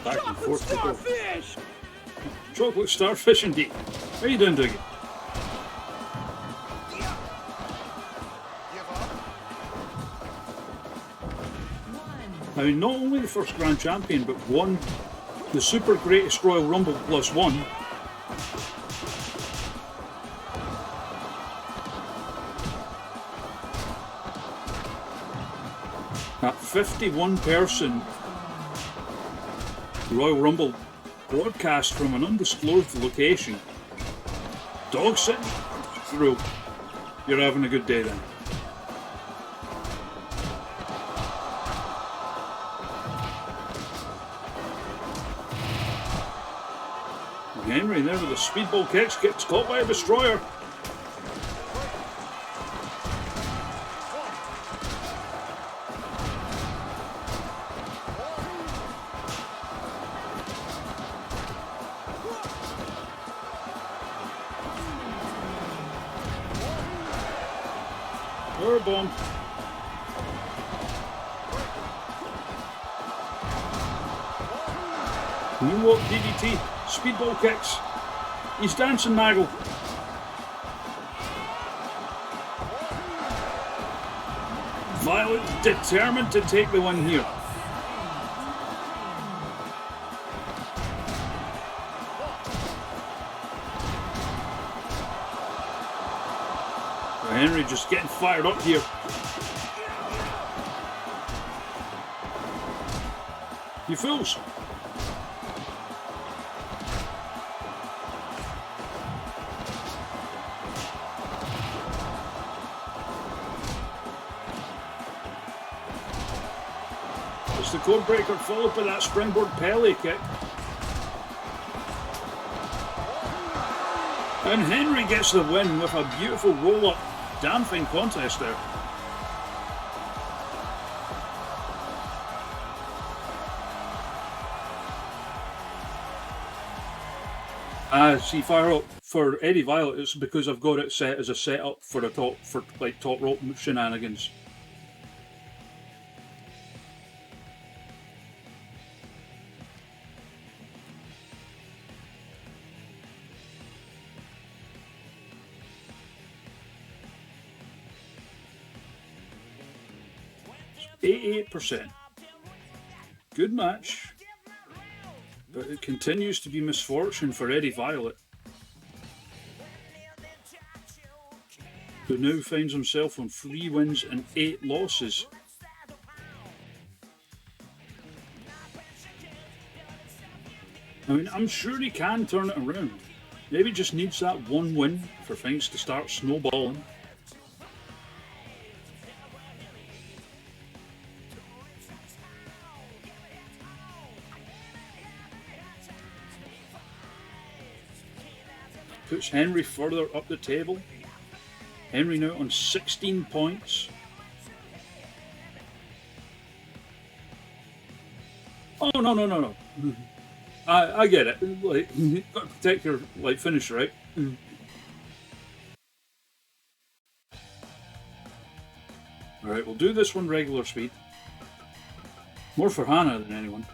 Back and forth to go. Chocolate starfish indeed. How you doing, Dougie? I mean, not only the first Grand Champion, but won the Super Greatest Royal Rumble +1. That 51-person Royal Rumble broadcast from an undisclosed location. Dog sitting through. You're having a good day then. Henry there with the speedball kicks, gets caught by a destroyer. Bomb. Moonwalk DDT, speedball kicks. He's dancing Nagel. Violet determined to take the win here. Henry just getting fired up here. You fools. It's the code breaker followed by that springboard Pele kick. And Henry gets the win with a beautiful roll-up. Damn fine contest there. See, fire up for Eddie Violet. It's because I've got it set as a setup for top rope shenanigans. %. Good match, but it continues to be misfortune for Eddie Violet, who now finds himself on 3 wins and 8 losses. I mean, I'm sure he can turn it around, Maybe just needs that one win for things to start snowballing. Puts Henry further up the table. Henry now on 16 points. Oh, no. I get it. Like, you've got to protect your finish, right? Alright, we'll do this one regular speed. More for Hannah than anyone.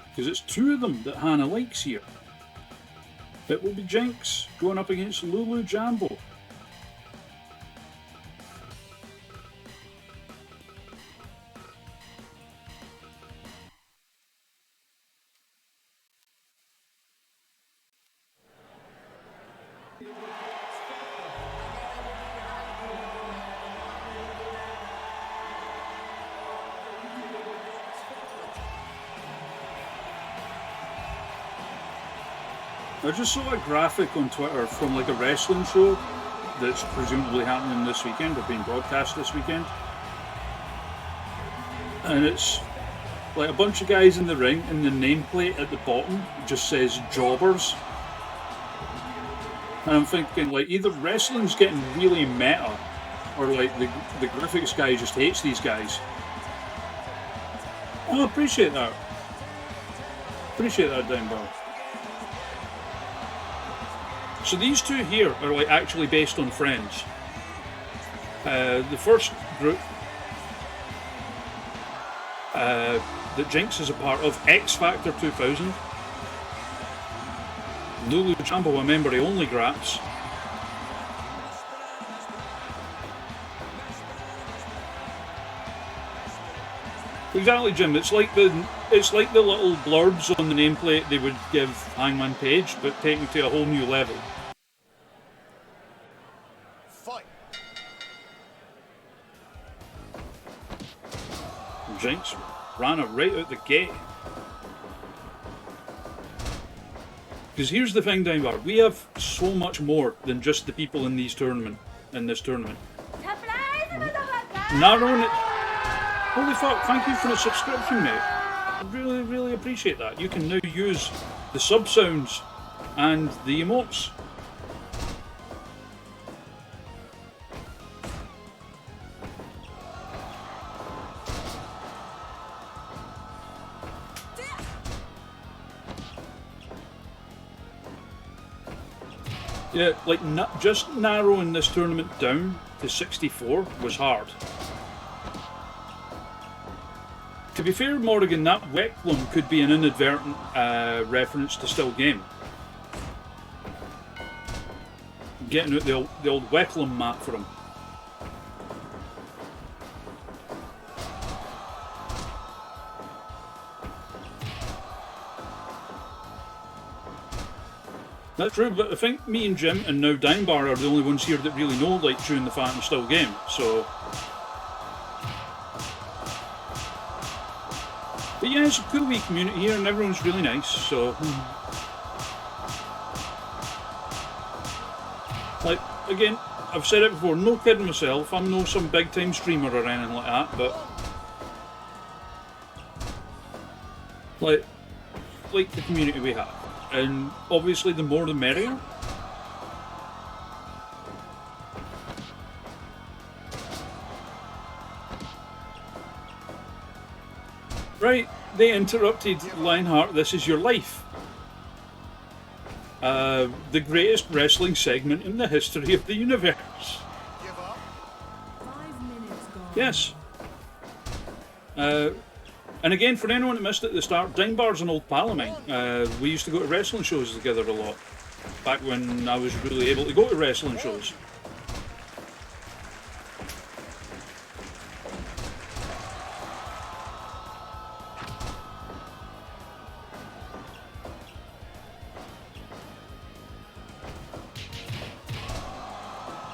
Because it's two of them that Hannah likes here. It will be Jinx going up against Lulu Jambo. I just saw a graphic on Twitter from like a wrestling show that's presumably happening this weekend or being broadcast this weekend. And it's like a bunch of guys in the ring and the nameplate at the bottom just says jobbers. And I'm thinking like either wrestling's getting really meta or like the graphics guy just hates these guys. Oh, I appreciate that. Appreciate that, down below. So these two here are like actually based on friends. The first group that Jinx is a part of, X Factor 2000. Lulu Jambo, a member of Only Graps. Exactly, Jim. It's like the little blurbs on the nameplate they would give Hangman Page, but taken to a whole new level. Fight. Jinx ran it right out the gate. Because here's the thing, Downbar, we have so much more than just the people in this tournament. Narrowing it. Holy fuck, thank you for the subscription, mate. I really, really appreciate that. You can now use the sub sounds and the emotes. Yeah, like just narrowing this tournament down to 64 was hard. To be fair, Morrigan, that Weklum could be an inadvertent reference to Still Game. Getting out the old Weklum map for him. That's true, but I think me and Jim and now Downbar are the only ones here that really know like Chewing the Fat and Still Game, so... But yeah, it's a cool wee community here and everyone's really nice, so... Like, again, I've said it before, no kidding myself, I'm no some big time streamer or anything like that, but... Like the community we have. And obviously the more the merrier. Right, they interrupted Lionheart, this is your life. The greatest wrestling segment in the history of the universe. Give up. 5 minutes gone. Yes. And again, for anyone that missed it at the start, Downbar's an old pal of mine. We used to go to wrestling shows together a lot. Back when I was really able to go to wrestling shows.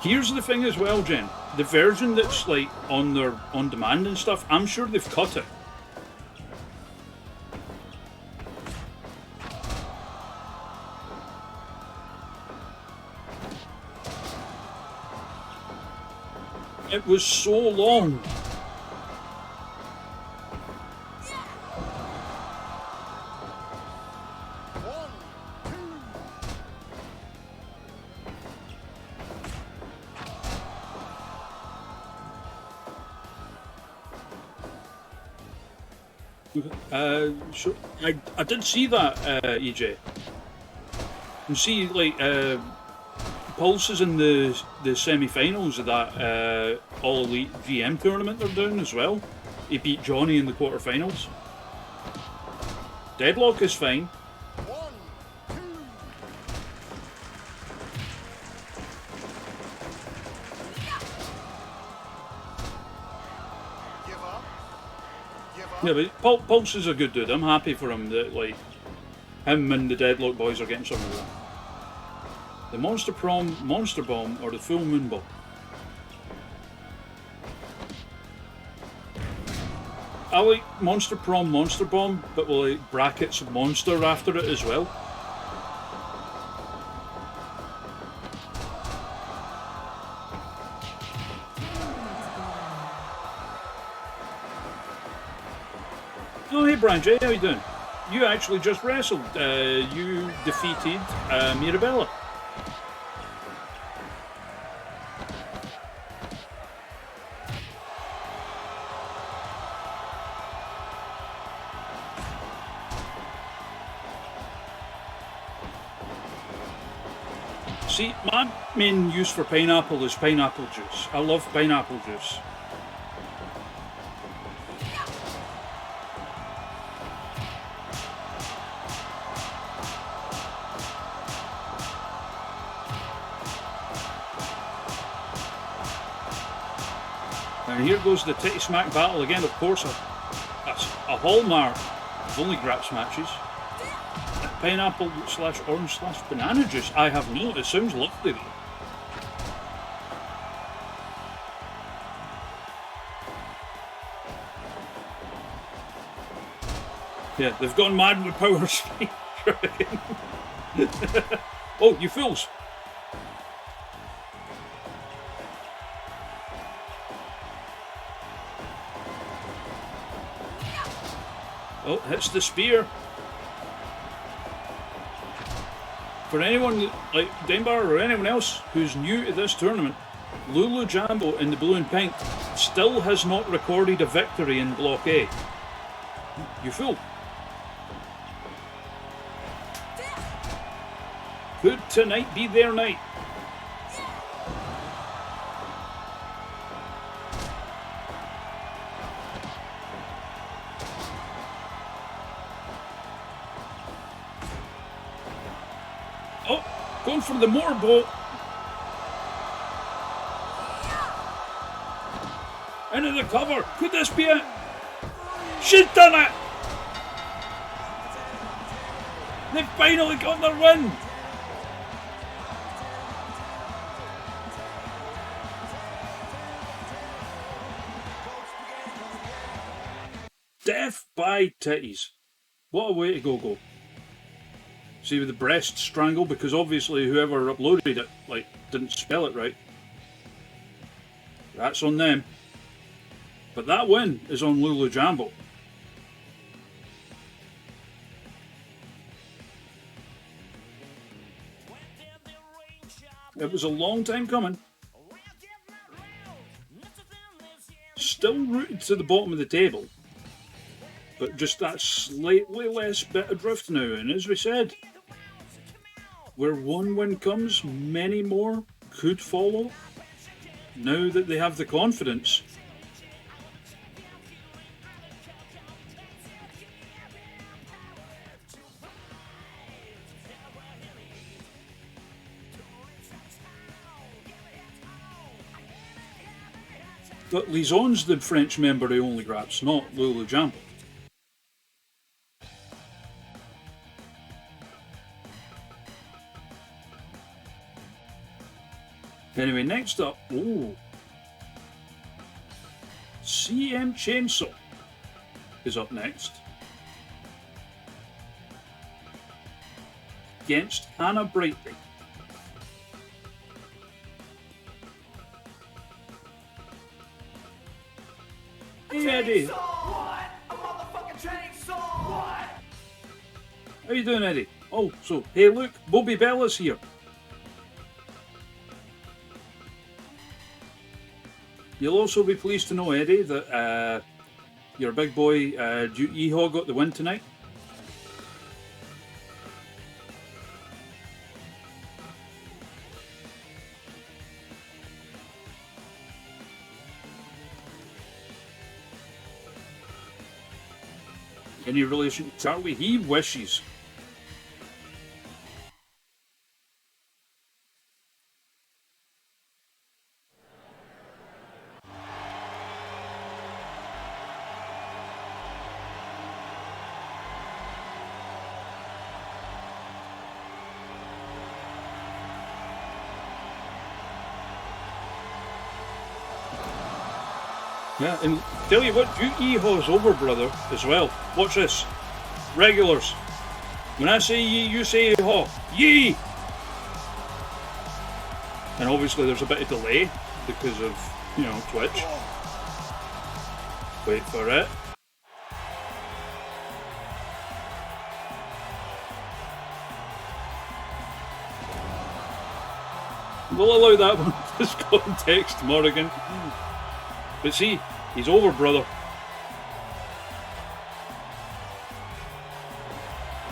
Here's the thing as well, Jen. The version that's like on their on demand and stuff, I'm sure they've cut it. It was so long. So I did see that, EJ. You see, like, Pulse is in the semi-finals of that All Elite GM tournament they're doing as well. He beat Johnny in the quarterfinals. Deadlock is fine. Yeah, but Pulse is a good dude. I'm happy for him that, like, him and the Deadlock boys are getting somewhere with that. The Monster Prom, Monster Bomb, or the Full Moon Bomb? I like Monster Prom, Monster Bomb, but with like brackets of Monster after it as well. Oh, hey Brian J, how you doing? You actually just wrestled. You defeated Mirabella. See, my main use for pineapple is pineapple juice. I love pineapple juice. And here goes the titty smack battle again, of course, that's a hallmark of only Graps matches. Pineapple / orange / banana juice. I have not. It sounds lovely though. Yeah, they've gone mad with Power Speed. Oh, you fools! Oh, hits the spear. For anyone like Denbar or anyone else who's new to this tournament, Lulu Jambo in the blue and pink still has not recorded a victory in Block A. You fool. Could tonight be their night? Going for the motorboat. Into the cover. Could this be it? She's done it! They've finally got their win! Death by titties. What a way to go. See, with the breast strangle, because obviously whoever uploaded it, like, didn't spell it right. That's on them. But that win is on Lulu Jambo. It was a long time coming. Still rooted to the bottom of the table. But just that slightly less bit adrift now, and as we said, where one win comes, many more could follow. Now that they have the confidence. But Lison's the French member who only Graps, not Lulu Jambo. Anyway, next up, CM Chainsaw is up next. Against Hannah Brightly. Hey Eddie. How you doing, Eddie? Oh, so, hey look, Bobby Bella's here. You'll also be pleased to know, Eddie, that your big boy Duke Yeehaw got the win tonight. Any relation to Charlie? He wishes. Yeah, and tell you what, Duke Yeehaw's over, brother, as well. Watch this. Regulars. When I say ye, you say haw. Yee! And obviously there's a bit of delay because of, you know, Twitch. Wait for it. We'll allow that one this context, Morrigan. But see, he's over, brother.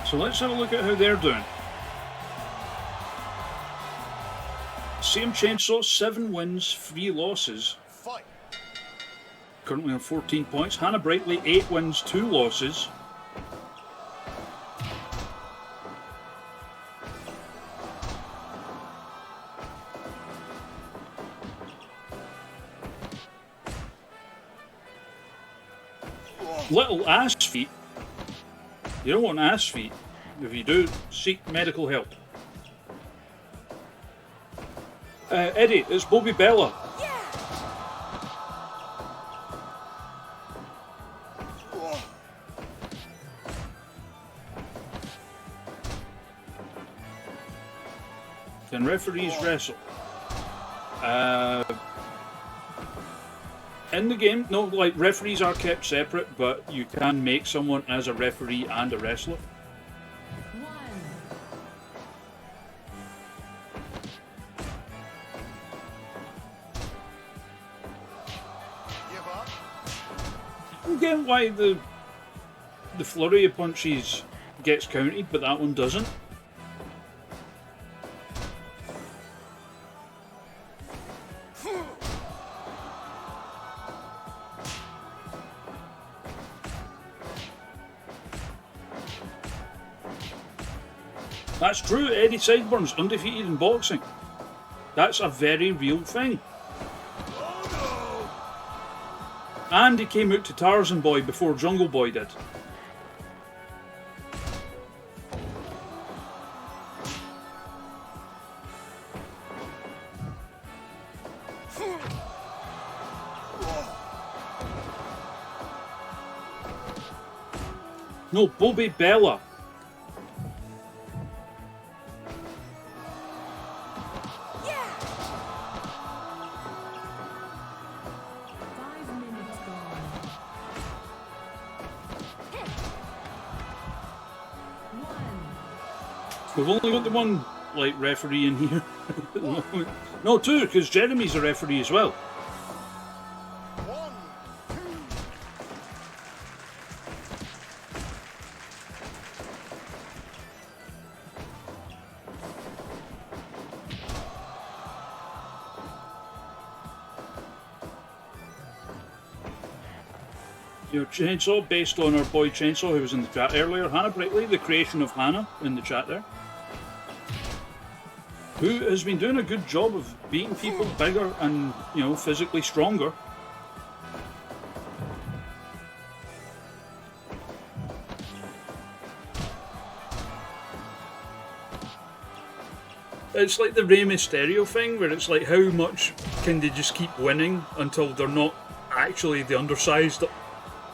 So let's have a look at how they're doing. Same Chainsaw, 7 wins, 3 losses. Fight. Currently on 14 points. Hannah Brightly, 8 wins, 2 losses. Little ass feet. You don't want ass feet. If you do, seek medical help. Eddie, it's Bobby Bella. Can referees wrestle? In the game, no, like referees are kept separate, but you can make someone as a referee and a wrestler. Give up. I don't get why the flurry of punches gets counted, but that one doesn't. That's true, Eddie Sideburn's undefeated in boxing. That's a very real thing. And he came out to Tarzan Boy before Jungle Boy did. No, Bobby Bella. We've only got the one, like, referee in here. No, 2, because Jeremy's a referee as well. 1, 2. Your Chainsaw, based on our boy Chainsaw, who was in the chat earlier. Hannah Brightly, the creation of Hannah, in the chat there. Who has been doing a good job of beating people bigger and, you know, physically stronger. It's like the Rey Mysterio thing, where it's like, how much can they just keep winning until they're not actually the undersized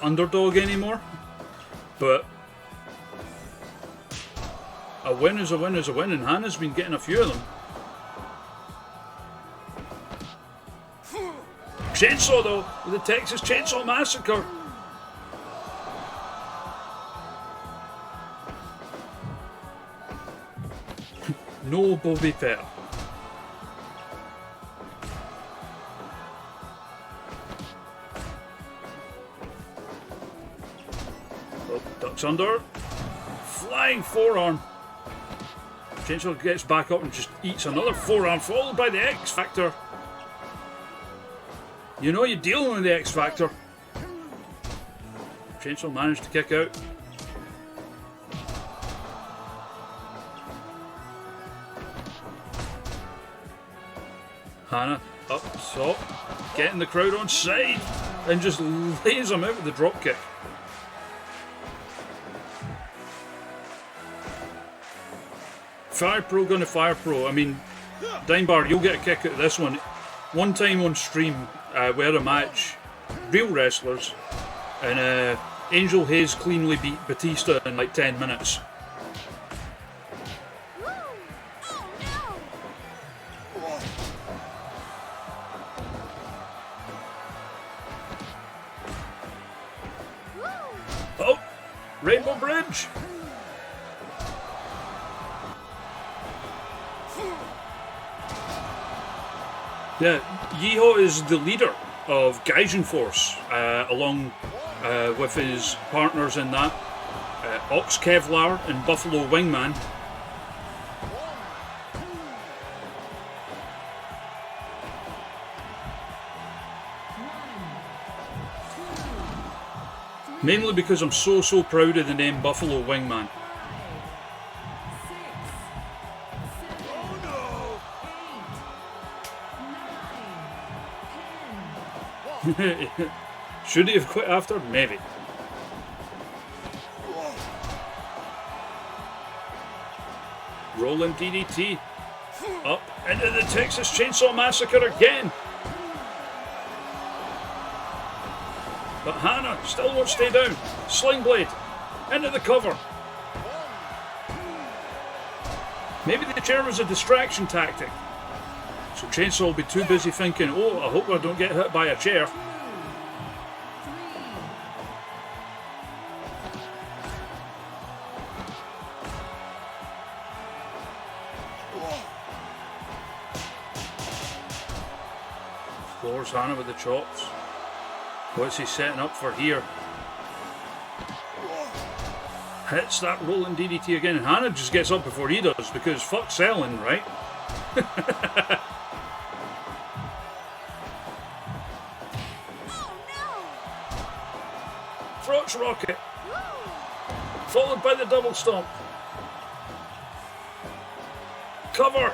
underdog anymore? But a win is a win is a win, and Hannah's been getting a few of them. Chainsaw though, with the Texas Chainsaw Massacre. No Bobby Fett. Oh, ducks under. Flying forearm. Chainsaw gets back up and just eats another forearm, followed by the X Factor. You know you're dealing with the X Factor. Chainsaw managed to kick out. Hannah up top, getting the crowd on side, and just lays him out with the drop kick. Fire Pro gonna Fire Pro. I mean, Dimebar, you'll get a kick out of this one. One time on stream, we had a match, real wrestlers, and Angel Hayes cleanly beat Batista in like 10 minutes. Oh, Rainbow Bridge. Yeah, Yeehaw is the leader of Gaijin Force, along with his partners in that, Ox Kevlar and Buffalo Wingman. Mainly because I'm so proud of the name Buffalo Wingman. Should he have quit after? Maybe. Rolling DDT. Up into the Texas Chainsaw Massacre again. But Hannah still won't stay down. Sling Blade. Into the cover. Maybe the chair was a distraction tactic. So Chainsaw will be too busy thinking, oh, I hope I don't get hit by a chair. Floors Hannah with the chops. What's he setting up for here? Hits that rolling DDT again, and Hannah just gets up before he does because fuck selling, right? Crotch rocket, followed by the double stomp. Cover.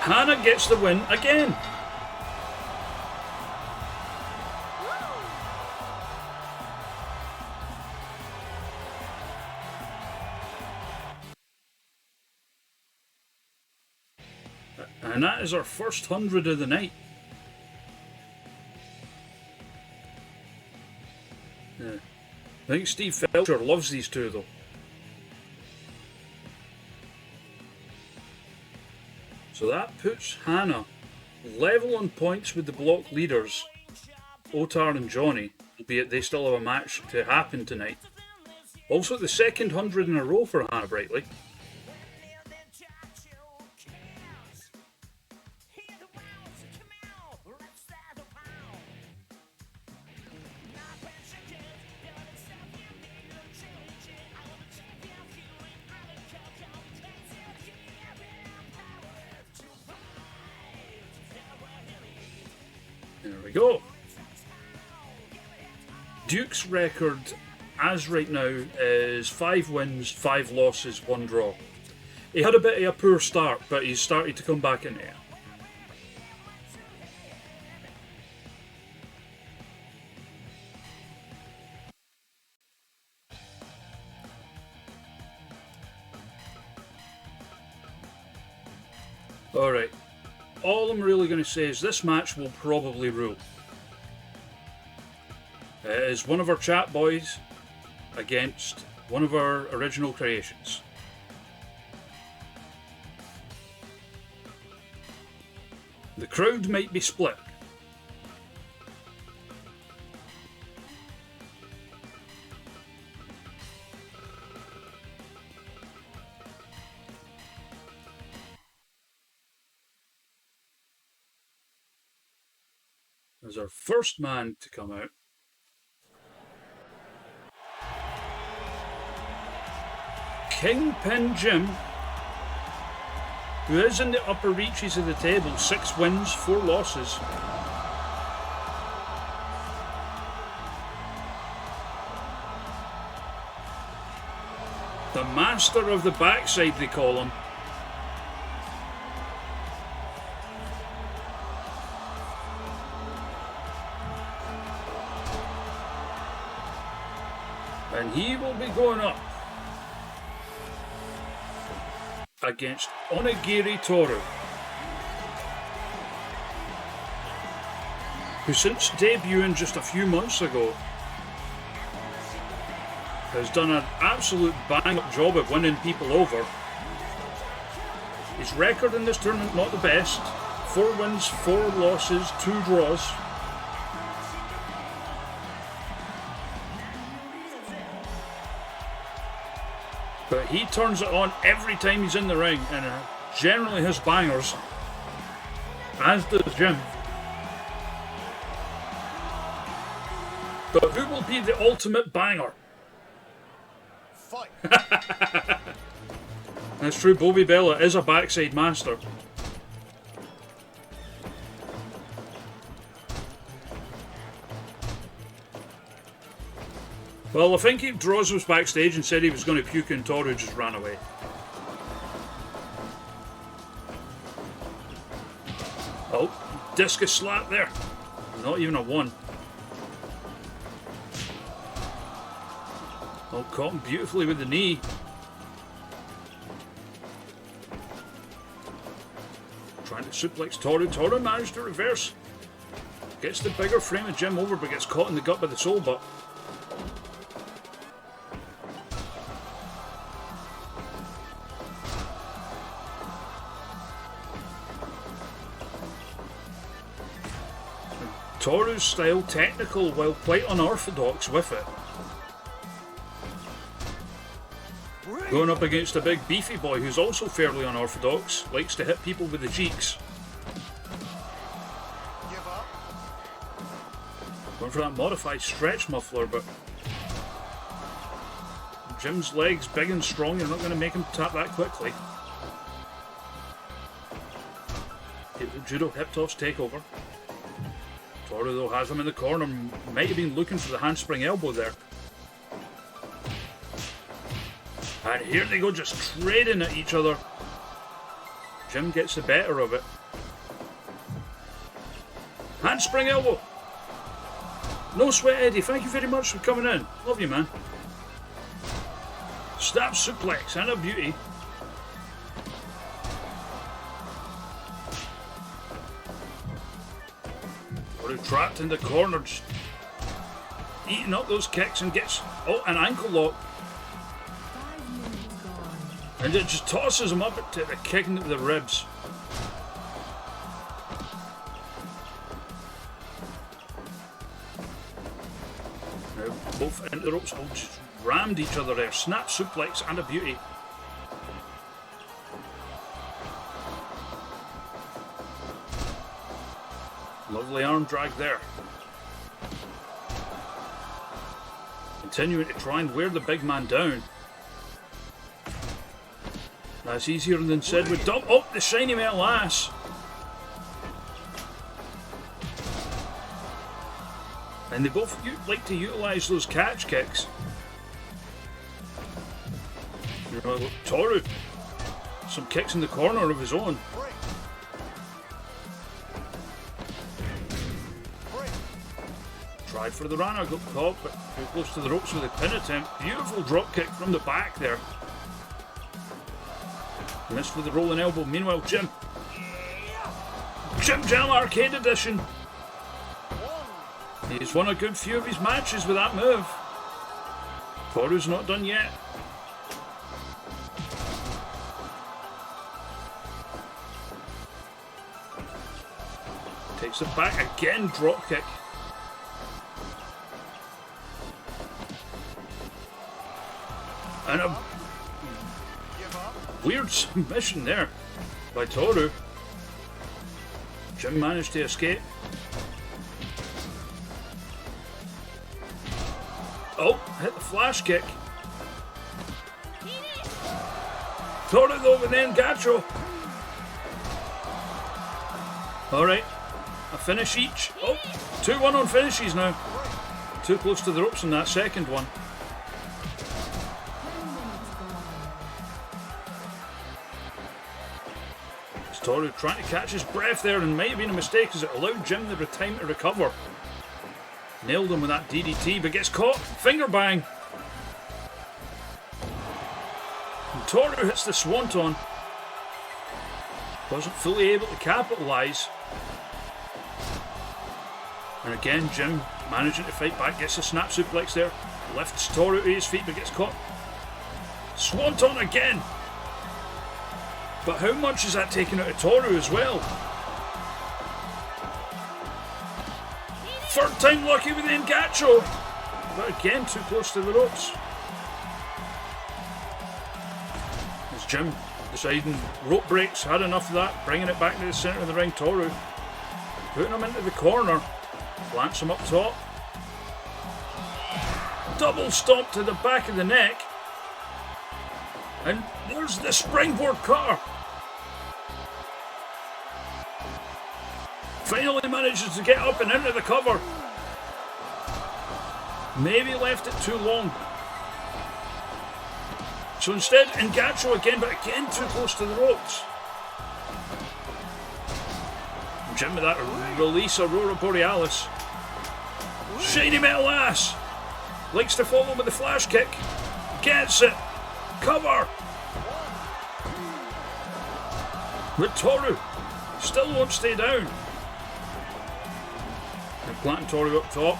Hannah gets the win again. And that is our first 100 of the night. Yeah. I think Steve Felcher loves these two though. So that puts Hannah level on points with the block leaders, Otar and Johnny, albeit they still have a match to happen tonight. Also the second 100 in a row for Hannah Brightly. There we go. Duke's record as right now is 5 wins, 5 losses, 1 draw. He had a bit of a poor start, but he's started to come back in there. Alright. All I'm really going to say is this match will probably rule. It is one of our chat boys against one of our original creations. The crowd might be split. As our first man to come out. Kingpin Jim, who is in the upper reaches of the table, 6 wins, 4 losses. The master of the backside, they call him. And he will be going up against Onigiri Toru, who since debuting just a few months ago has done an absolute bang-up job of winning people over. His record in this tournament not the best. 4 wins, 4 losses, 2 draws. But he turns it on every time he's in the ring, and generally has bangers, as does Jim. But who will be the ultimate banger? Fight. That's true, Bobby Bella is a backside master. Well, I think Droz was backstage and said he was going to puke, and Toru just ran away. Oh, discus slap there. Not even a 1. Oh, caught him beautifully with the knee. Trying to suplex Toru. Toru managed to reverse. Gets the bigger frame of Jim over, but gets caught in the gut by the soul butt. Toru's style technical while quite unorthodox with it. Going up against a big beefy boy who's also fairly unorthodox, likes to hit people with the cheeks. Give up. Going for that modified stretch muffler, but Jim's legs big and strong, you're not going to make him tap that quickly. Judo hip toss takeover. Toru though has him in the corner, might have been looking for the handspring elbow there. And here they go, just trading at each other. Jim gets the better of it. Handspring elbow. No sweat, Eddie. Thank you very much for coming in. Love you, man. Stab suplex and a beauty. Toru trapped in the corner, just eating up those kicks, and gets an ankle lock. 5 minutes gone. And it just tosses him up to the kick into the ribs. Now both into the ropes, just rammed each other there. Snap suplex and a beauty. Lovely arm drag there. Continuing to try and wear the big man down. That's easier than said with dump. Oh, the shiny metal ass. And they both like to utilise those catch kicks. Toru, some kicks in the corner of his own. Tried for the runner, got caught, but too close to the ropes with a pin attempt. Beautiful drop kick from the back there. Missed with the rolling elbow. Meanwhile, Jim Jam Arcade Edition. He's won a good few of his matches with that move. Toru's not done yet. Takes it back again, drop kick. And a weird submission there by Toru. Jim managed to escape. Oh, hit the flash kick. Toru though with the Engacho. Alright, a finish each. Oh, 2-1 on finishes now. Too close to the ropes in that second one. Toru trying to catch his breath there, and might have been a mistake as it allowed Jim the time to recover. Nailed him with that DDT, but gets caught. Finger bang. And Toru hits the swanton. Wasn't fully able to capitalise. And again, Jim managing to fight back, gets a snap suplex there. Lifts Toru to his feet, but gets caught. Swanton again. But how much is that taken out of Toru as well? Third time lucky with the Engacho. But again, too close to the ropes. As Jim deciding rope breaks, had enough of that, bringing it back to the centre of the ring. Toru putting him into the corner. Plants him up top. Double stomp to the back of the neck. And there's the springboard cutter. Finally manages to get up and into the cover. Maybe left it too long. So instead, Engacho again, but again too close to the ropes. Jim with that release Aurora Borealis. Shiny metal ass. Likes to follow with the flash kick. Gets it. Cover. But Toru still won't stay down. And planting Toru up top.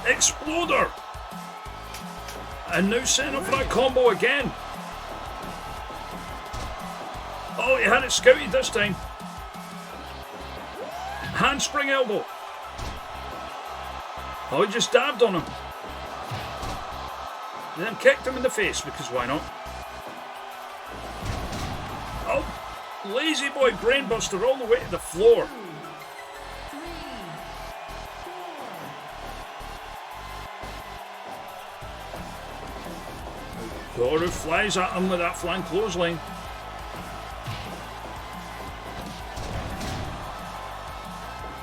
Exploder. And now setting up for that combo again. Oh, he had it scouted this time. Handspring elbow. Oh, he just dabbed on him. And then kicked him in the face, because why not? Oh, lazy boy brainbuster all the way to the floor. Toru flies at him with that flank clothesline.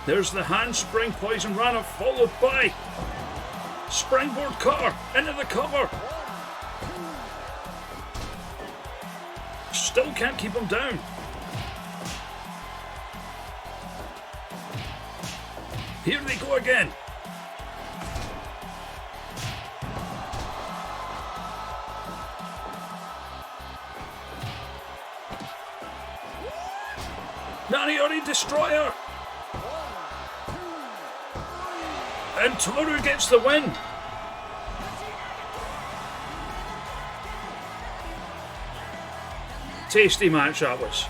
There's the handspring poison rana, followed by springboard cutter into the cover. Still can't keep him down. Here they go again. Naniori Destroyer. And Toru gets the win. Tasty match that was.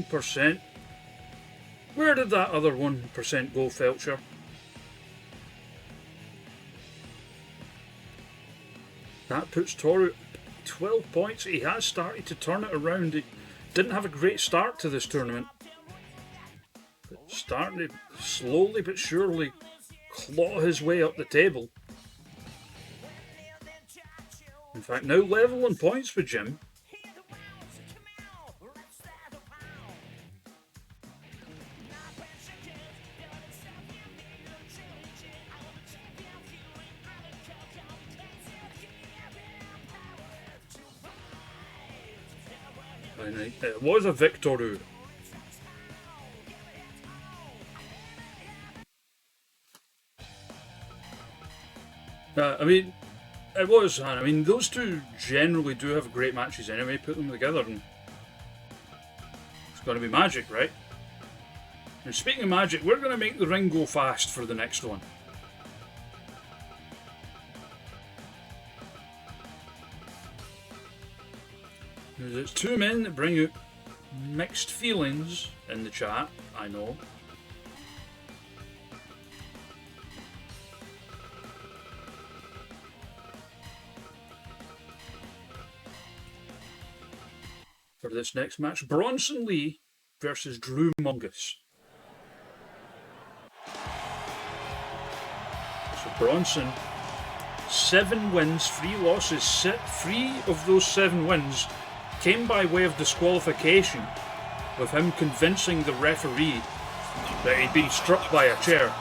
%. Where did that other 1% go, Felcher? That puts Toru 12 points. He has started to turn it around. He didn't have a great start to this tournament. But starting to slowly but surely claw his way up the table. In fact, now level in points with Jim. It was a victory. I mean, it was. I mean, those two generally do have great matches anyway. Put them together and it's going to be magic, right? And speaking of magic, we're going to make the ring go fast for the next one. There's two men that bring out mixed feelings in the chat, I know. For this next match, Bronson Lee versus Drew Mungus. So Bronson, 7 wins, 3 losses. 3 of those 7 wins came by way of disqualification, with him convincing the referee that he'd been struck by a chair.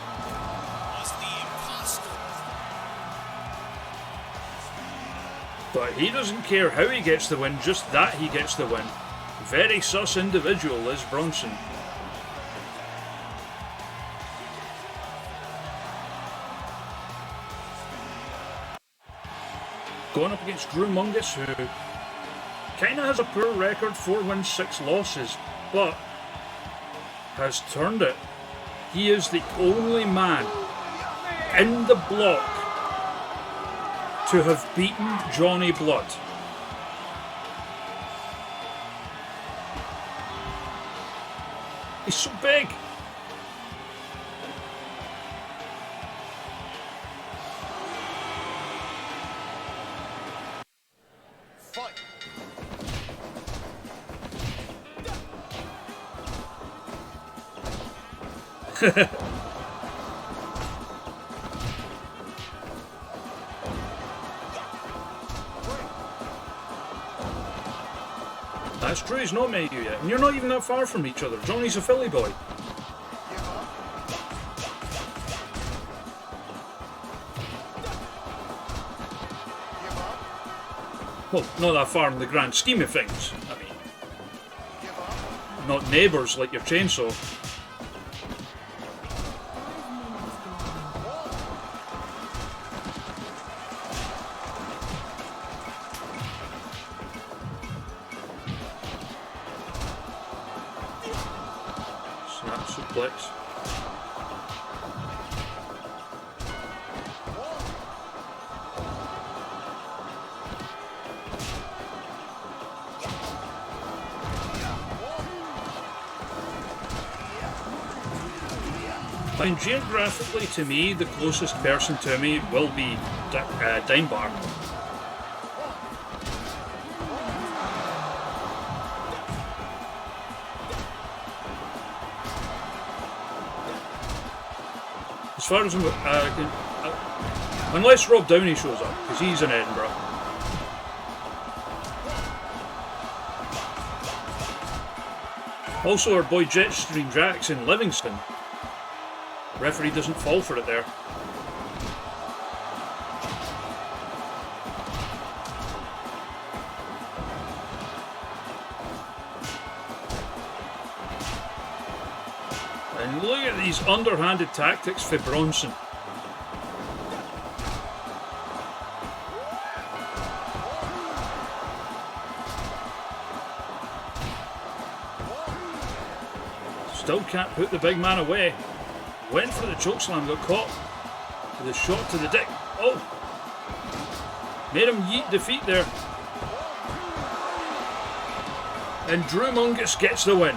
But he doesn't care how he gets the win, just that he gets the win. Very sus individual is Bronson. Going up against Drew Mungus, who kind of has a poor record, 4 wins, 6 losses, but has turned it. He is the only man in the block to have beaten Johnny Blood. He's so big. Fight. That's true, he's not met you yet, and you're not even that far from each other. Johnny's a Philly boy. Well, not that far in the grand scheme of things. I mean, not neighbours like your chainsaw. Snap suplex. I mean, geographically, to me, the closest person to me will be Dimebar. As far as unless Rob Downey shows up, because he's in Edinburgh. Also, our boy Jetstream Jack's in Livingston. Referee doesn't fall for it there. And look at these underhanded tactics for Bronson. Still can't put the big man away. Went for the chokeslam, got caught with a shot to the dick. Oh! Made him yeet defeat there. And Drew Mungus gets the win.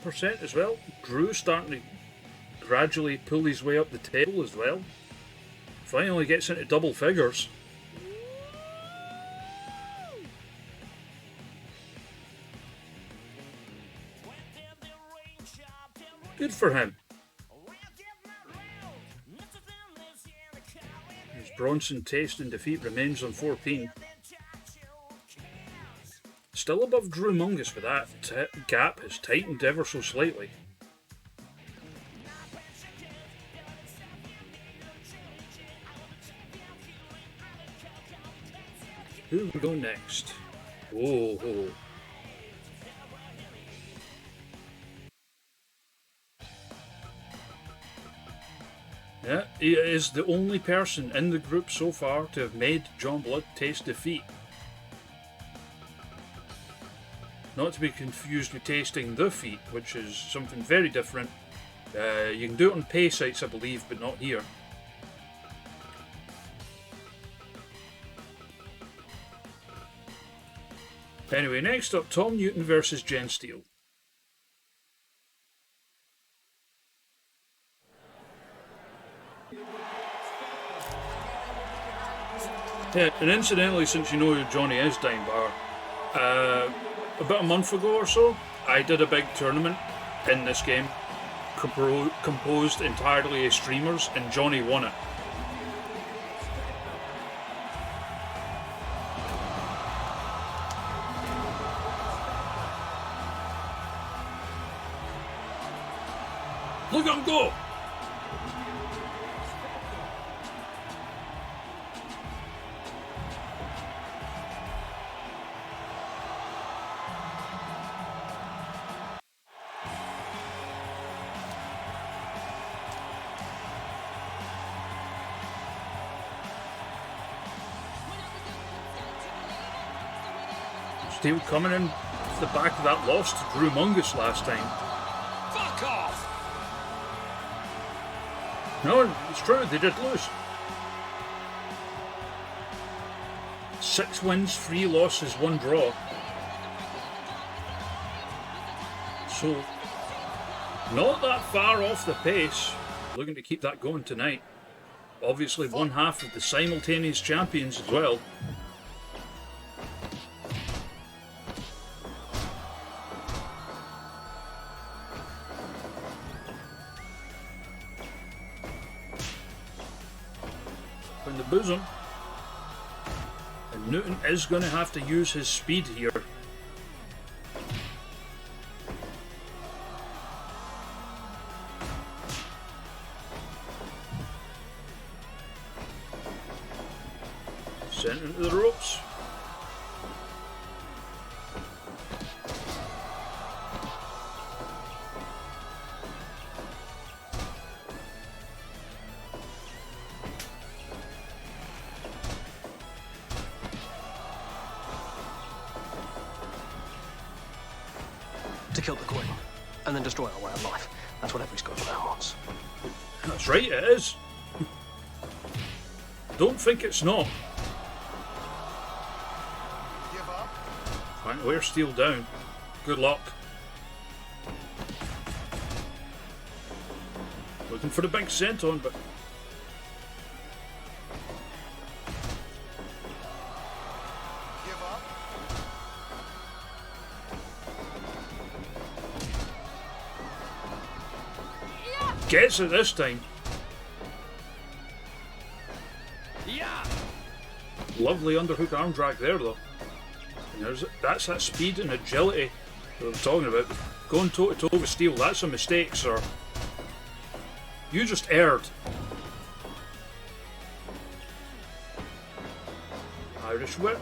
%, as well. Drew starting to gradually pull his way up the table as well. Finally gets into double figures. Good for him. As Bronson taste and defeat remains on 14. Still above Drew Mungus, but that gap has tightened ever so slightly. Who will go next? Whoa, whoa. Yeah, he is the only person in the group so far to have made John Blood taste defeat. Not to be confused with tasting the feat, which is something very different. You can do it on pay sites, I believe, but not here. Anyway, next up, Tom Newton versus Jen Steele. Yeah, and incidentally, since you know who Johnny is, Dime Bar, about a month ago or so, I did a big tournament in this game, composed entirely of streamers, and Johnny won it. Look at him go! Steele coming in off the back of that loss to Drew Mungus last time. Fuck off! No, it's true, they did lose. 6 wins, 3 losses, 1 draw. So, not that far off the pace. Looking to keep that going tonight. Obviously, one half of the simultaneous champions as well. In the bosom. And Newton is going to have to use his speed here. Sent into the ropes. To kill the Queen, and then destroy our way of life. That's what every Scotchman wants. That's right, it is. Don't think it's not. Give up. Trying to wear Steele down. Good luck. Looking for the big senton, but Give up. gets it this time. Yeah. Lovely underhook arm drag there, though. And that's that speed and agility that I'm talking about. Going toe to toe with Steele, that's a mistake, sir. You just erred. Irish whip.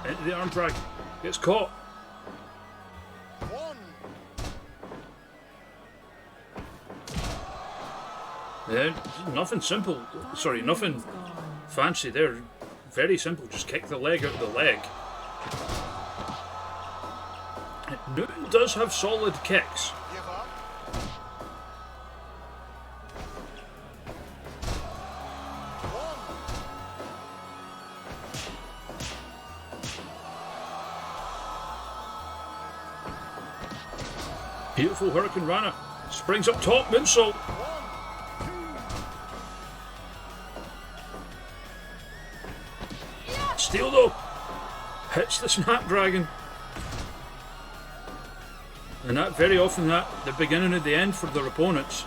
Into the arm drag. Gets caught. One. Yeah, nothing simple. Sorry, nothing fancy there. Very simple. Just kick the leg out of the leg. Newton does have solid kicks. Give up. One. Beautiful Hurricane Rana. Springs up top, moonsault. Steele though. Hits the Snapdragon. And that very often that the beginning of the end for their opponents.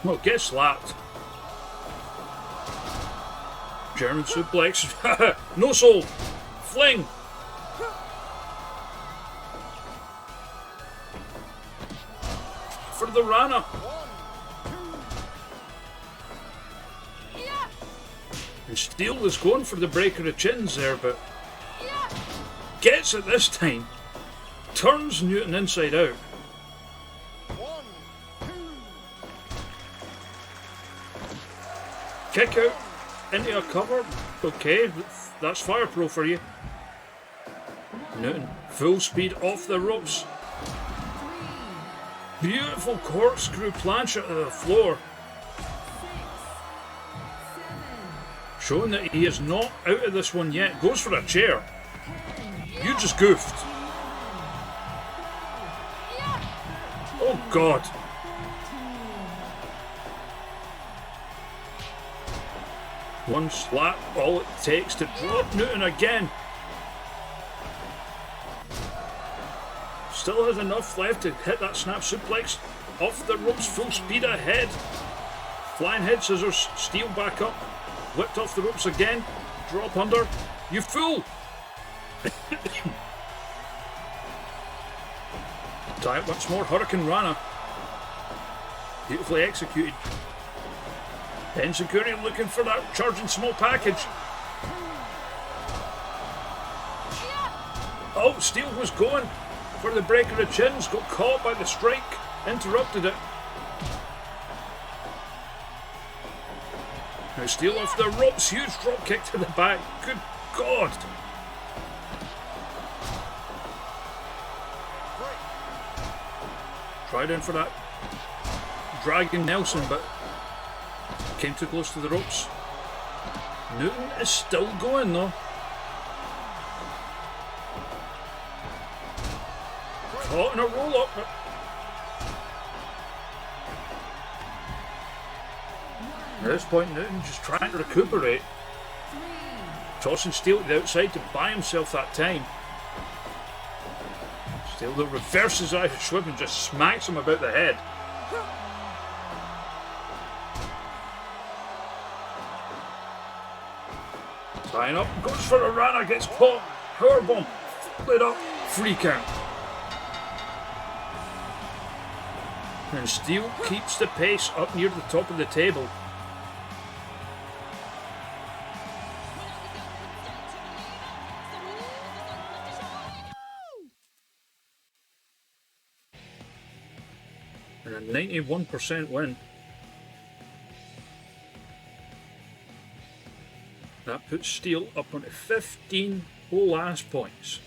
Well, get slapped. German suplex. No soul. Fling. For the Rana. And Steele was going for the breaker of chins there, but gets it this time. Turns Newton inside out. Kick out into a cover. Okay, that's fire pro for you. Newton, full speed off the ropes. Beautiful corkscrew plancha to the floor. Showing that he is not out of this one yet. Goes for a chair. You just goofed. Oh God. One slap, all it takes to drop Newton again. Still has enough left to hit that snap suplex. Off the ropes, full speed ahead. Flying head scissors, steel back up. Whipped off the ropes again. Drop under. You fool! Tie it once more. Hurricane Rana. Beautifully executed. Enziguri looking for that charging small package. Oh, Steel was going for the breaker of chins. Got caught by the strike. Interrupted it. Now Steel off the ropes. Huge drop kick to the back. Good God. Tried in for that Dragon Nelson, but came too close to the ropes. Newton is still going though. Caught in a roll up. At this point, Newton just trying to recuperate. Tossing Steel to the outside to buy himself that time. Steel though reverses Irish whip and just smacks him about the head. Tying up, goes for a Rana, gets caught. Powerbomb, lit up, free count. And Steel keeps the pace up near the top of the table. And a 91% win. That puts Steel up on 15 whole ass points.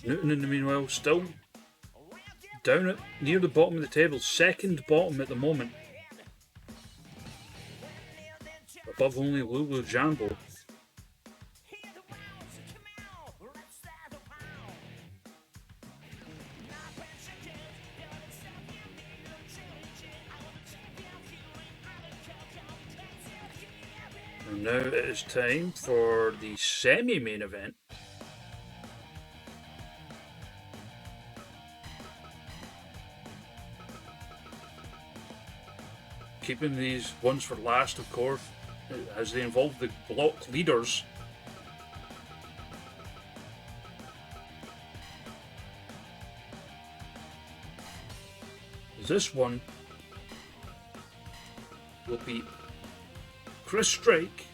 Newton in the meanwhile still down at near the bottom of the table, second bottom at the moment. Above only Lulu Jambo. And now it is time for the semi-main event. Keeping these ones for last, of course, as they involve the block leaders. This one will be Chris Strike,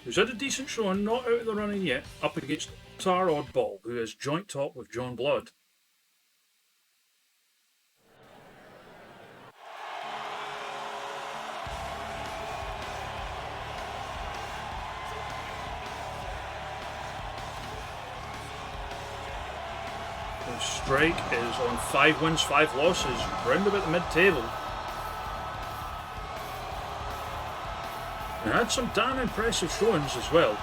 who's had a decent showing, not out of the running yet, up against Tar Oddball, who is joint top with John Blood. Strike is on 5 wins, 5 losses, round about the mid-table. And had some damn impressive showings as well.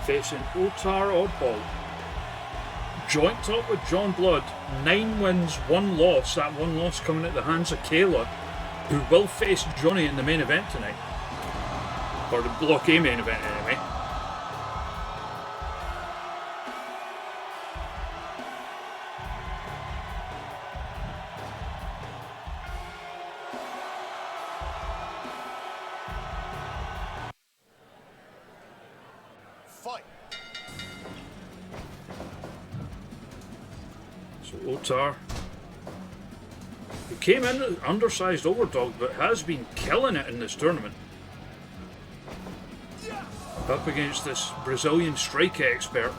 Facing Otar Oddball. Joint top with John Blood, 9 wins, 1 loss. That 1 loss coming at the hands of KAYLA, who will face Johnny in the main event tonight. Or the Block A main event anyway. Fight. So Otar He came in as undersized overdog, but has been killing it in this tournament. Up against this Brazilian strike expert.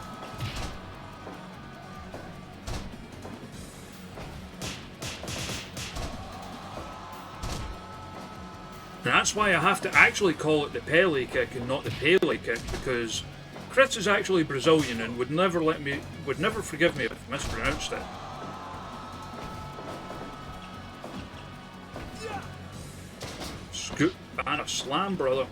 And that's why I have to actually call it the Pele kick and not the Pele kick, because Chris is actually Brazilian and would never forgive me if I mispronounced it. Scoop and a slam, brother.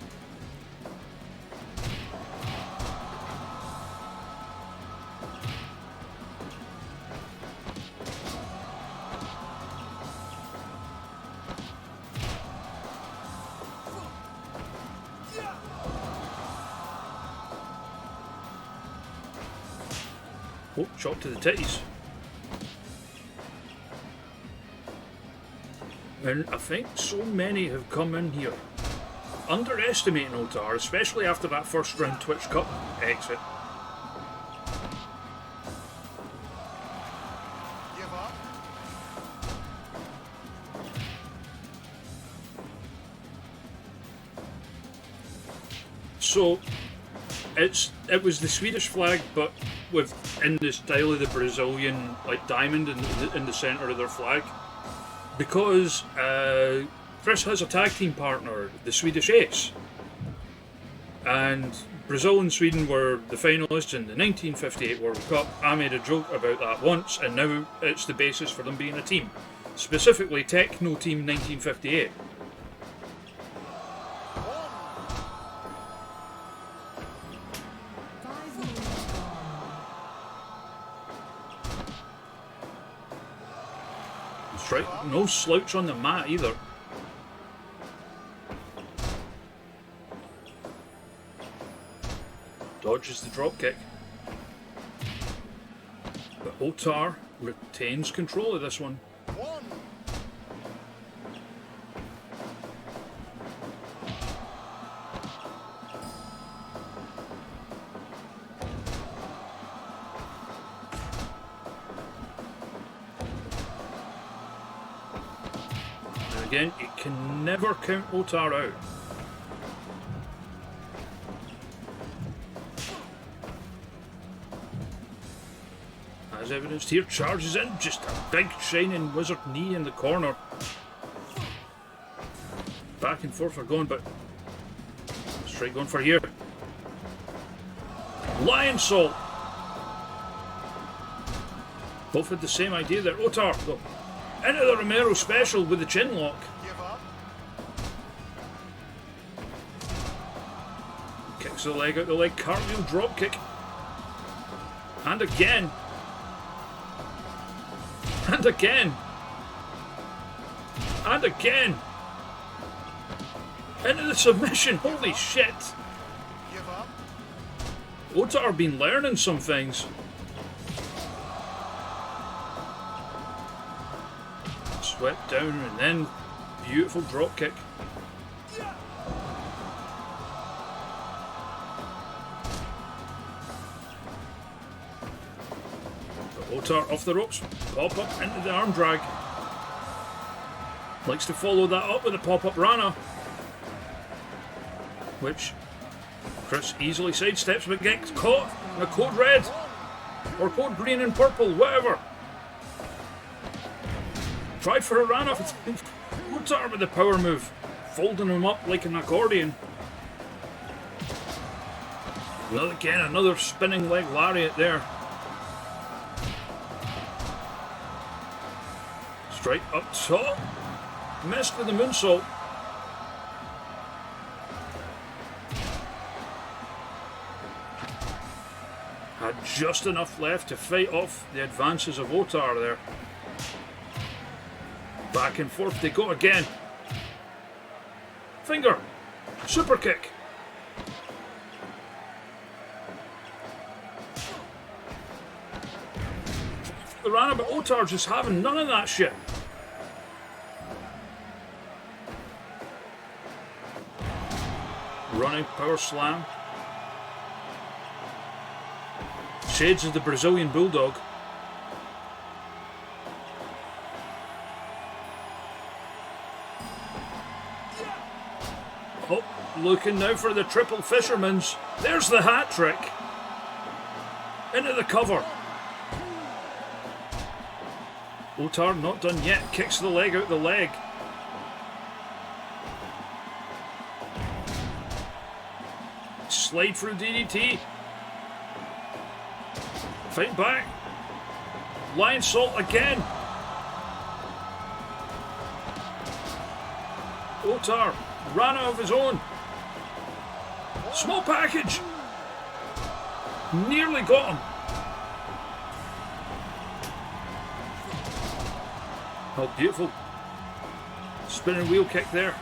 Oh, shot to the titties. And I think so many have come in here underestimating Otar, especially after that first round Twitch Cup exit. Give up. So it was the Swedish flag, but with in the style of the Brazilian like diamond in the centre of their flag, because Chris has a tag team partner, the Swedish Ace, and Brazil and Sweden were the finalists in the 1958 World Cup. I made a joke about that once, and now it's the basis for them being a team, specifically Techno Team 1958. Right, no slouch on the mat either. Dodges the drop kick. But Otar retains control of this one. One. Again, you can never count Otar out. As evidenced here, charges in, just a big shining wizard knee in the corner. Back and forth are going, but straight going for here. Lion Salt! Both had the same idea there. Otar, though. Into the Romero special with the chin lock. Give up. Kicks the leg out the leg, cartwheel drop kick. And again. And again. And again. Into the submission. Holy shit. Give up. Otar been learning some things. Swept down and then beautiful drop kick. Otar off the ropes, pop up into the arm drag. Likes to follow that up with a pop up Rana, which Chris easily sidesteps but gets caught in a code red or code green and purple, whatever. Tried for a Rana. Otar with the power move, folding him up like an accordion. Well, again, another spinning leg lariat there. Straight up top. Missed with the moonsault. Had just enough left to fight off the advances of Otar there. Back and forth they go again. Finger. Super kick. The Rana, but Otar just having none of that shit. Running power slam. Shades of the Brazilian Bulldog. Looking now for the triple fisherman's. There's the hat trick. Into the cover. Otar not done yet. Kicks the leg out the leg. Slide through DDT. Fight back. Lion salt again. Otar ran out of his own. Small package. Nearly got him. Oh, beautiful. Spinning wheel kick there.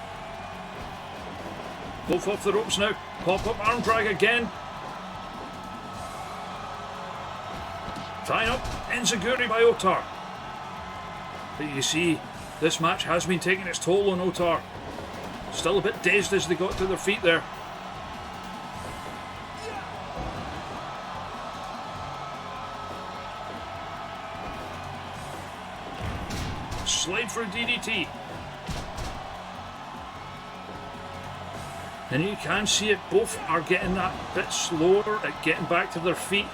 Both off the ropes now. Pop up arm drag again. Tying up Enziguri by Otar. But you see, this match has been taking its toll on Otar. Still a bit dazed as they got to their feet there. Slide for a DDT. And you can see it, both are getting that bit slower at getting back to their feet.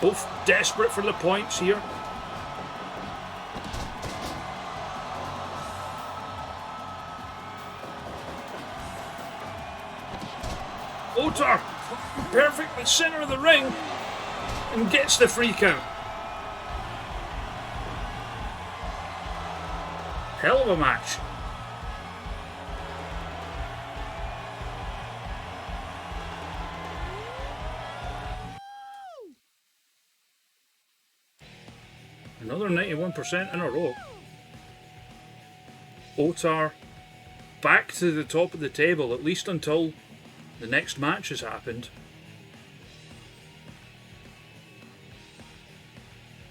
Both desperate for the points here. Otar, perfectly centre of the ring, and gets the free count. Hell of a match. Another 91% in a row. Otar back to the top of the table, at least until the next match has happened.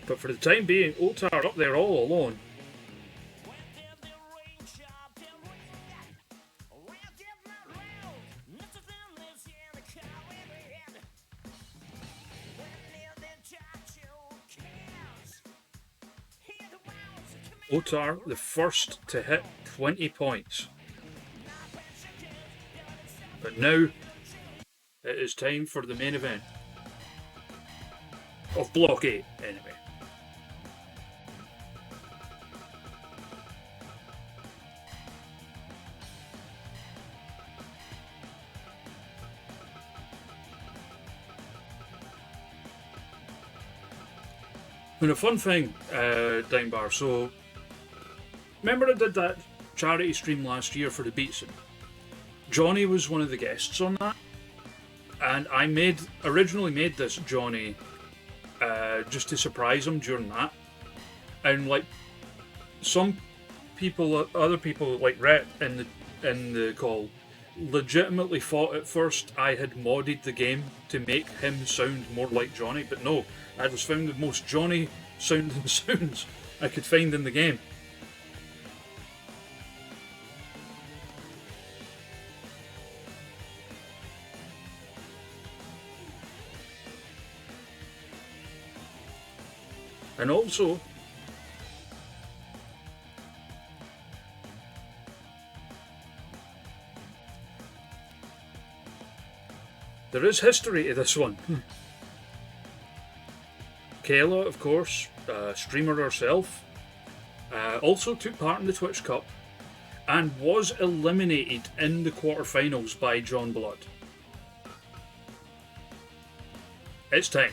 But for the time being, Otar up there all alone. Otar, the first to hit 20 points. But now, it is time for the main event. Of Block 8, anyway. And a fun thing, Dimebar, so remember I did that charity stream last year for the Beatson? Johnny was one of the guests on that, and I originally made this Johnny just to surprise him during that, and like some people, other people like Rhett in the call, legitimately thought at first I had modded the game to make him sound more like Johnny, but no, I just found the most Johnny sounding sounds I could find in the game. And also, there is history to this one. KAYLA, of course, streamer herself, also took part in the Twitch Cup and was eliminated in the quarterfinals by John Blood. It's time.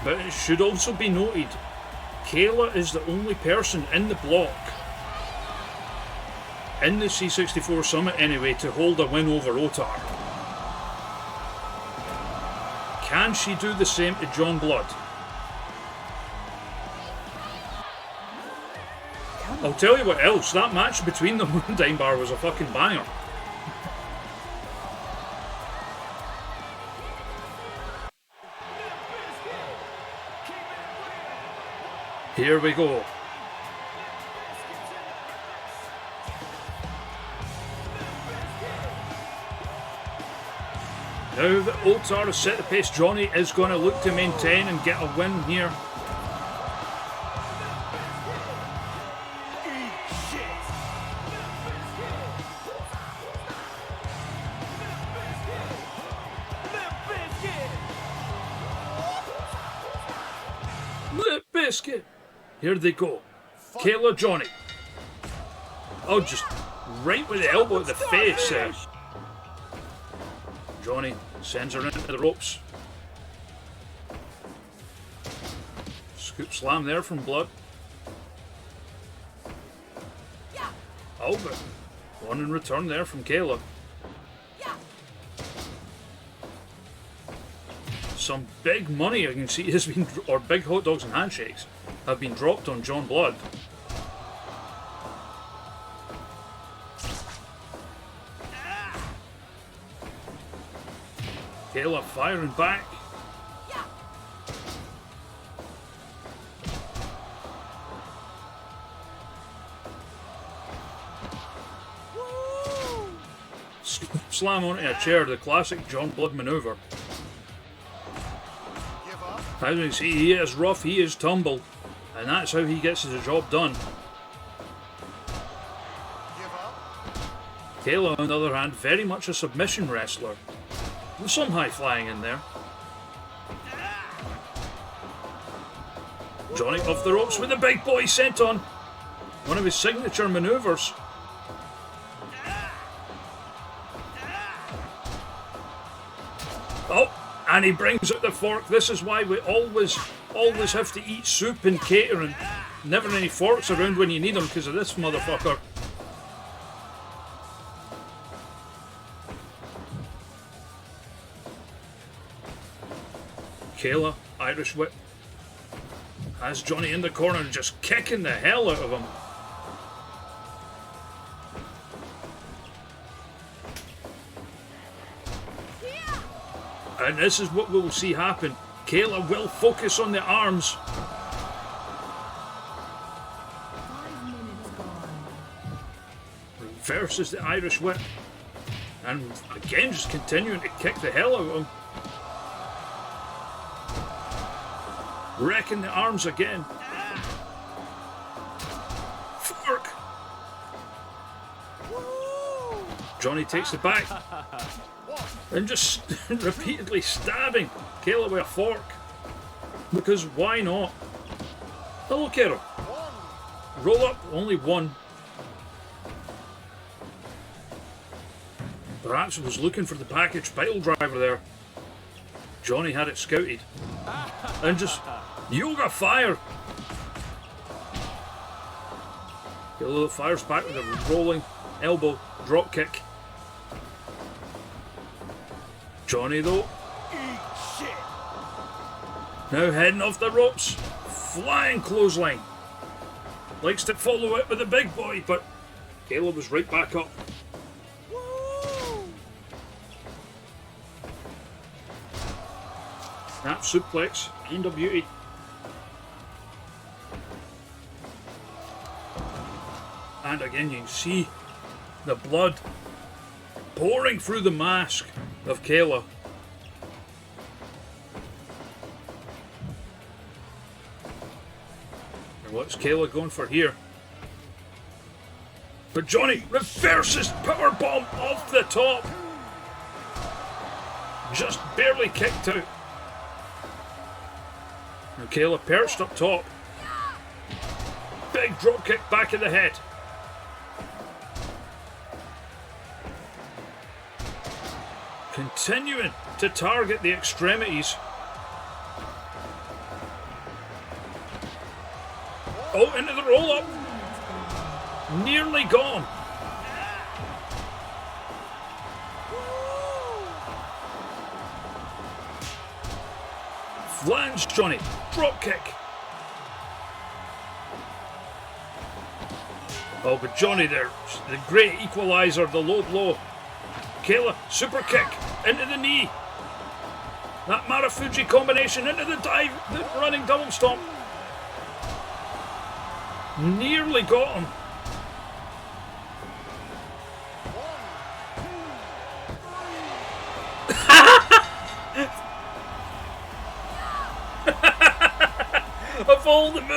But it should also be noted, KAYLA is the only person in the block, in the C64 Summit anyway, to hold a win over Otar. Can she do the same to John Blood? I'll tell you what else, that match between them on Dimebar was a fucking banger. Here we go. Now that Ultar has set the pace, Johnny is going to look to maintain and get a win here. Lip Biscuit! Here they go. KAYLA, Johnny. Oh, just right with the elbow at the face there. Johnny sends her into the ropes. Scoop slam there from Blood. Oh, but one in return there from KAYLA. Some big money I can see has been, or big hot dogs and handshakes have been dropped on John Blood. KAYLA firing back. Slam onto a chair, the classic John Blood maneuver. As you can see, he is rough, he is tumble, and that's how he gets the job done. KAYLA, on the other hand, very much a submission wrestler. With some high flying in there. Johnny off the ropes with the big boy senton. One of his signature maneuvers. Oh, and he brings out the fork. This is why we always have to eat soup and catering. Never any forks around when you need them because of this motherfucker. KAYLA, Irish whip. Has Johnny in the corner just kicking the hell out of him. And this is what we'll see happen. KAYLA will focus on the arms. 5 minutes gone. Reverses the Irish whip. And again just continuing to kick the hell out of him. Wrecking the arms again. Fork. Johnny takes it back. And just repeatedly stabbing KAYLA with a fork. Because why not? Oh, look at him. Roll up, only one. Perhaps he was looking for the package pile driver there. Johnny had it scouted. And just yoga fire. KAYLA fires back with a rolling elbow drop kick. Johnny though. Now heading off the ropes. Flying clothesline. Likes to follow it with the big boy, but KAYLA was right back up. Snap suplex, end of beauty. And again you can see the blood pouring through the mask of KAYLA. And what's KAYLA going for here? But Johnny reverses powerbomb off the top. Just barely kicked out. Now KAYLA perched up top. Big drop kick back of the head. Continuing to target the extremities. Oh, into the roll up. Nearly gone. Flange Johnny. Drop kick. Oh, but Johnny there, the great equalizer, the low blow. KAYLA, super kick into the knee. That Marufuji combination into the dive, the running double stomp. Nearly got him.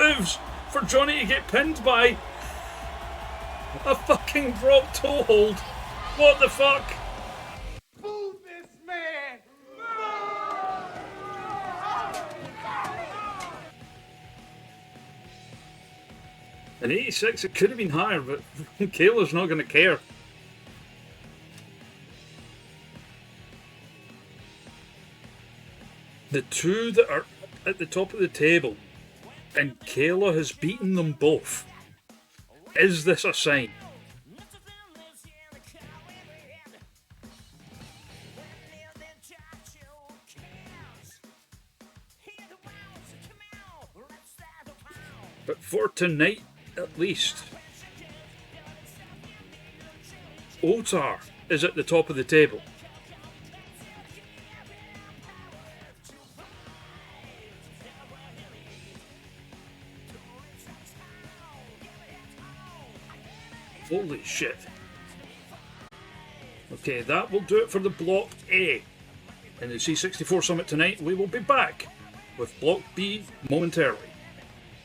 moves for Johnny to get pinned by a fucking drop toe hold. What the fuck? Move this man! In 86 it could have been higher, but KAYLA's not going to care. The two that are at the top of the table, and KAYLA has beaten them both. Is this a sign? But for tonight, at least, Otar is at the top of the table. Holy shit. Okay, that will do it for the Block A. In the C64 Summit tonight, we will be back with Block B momentarily.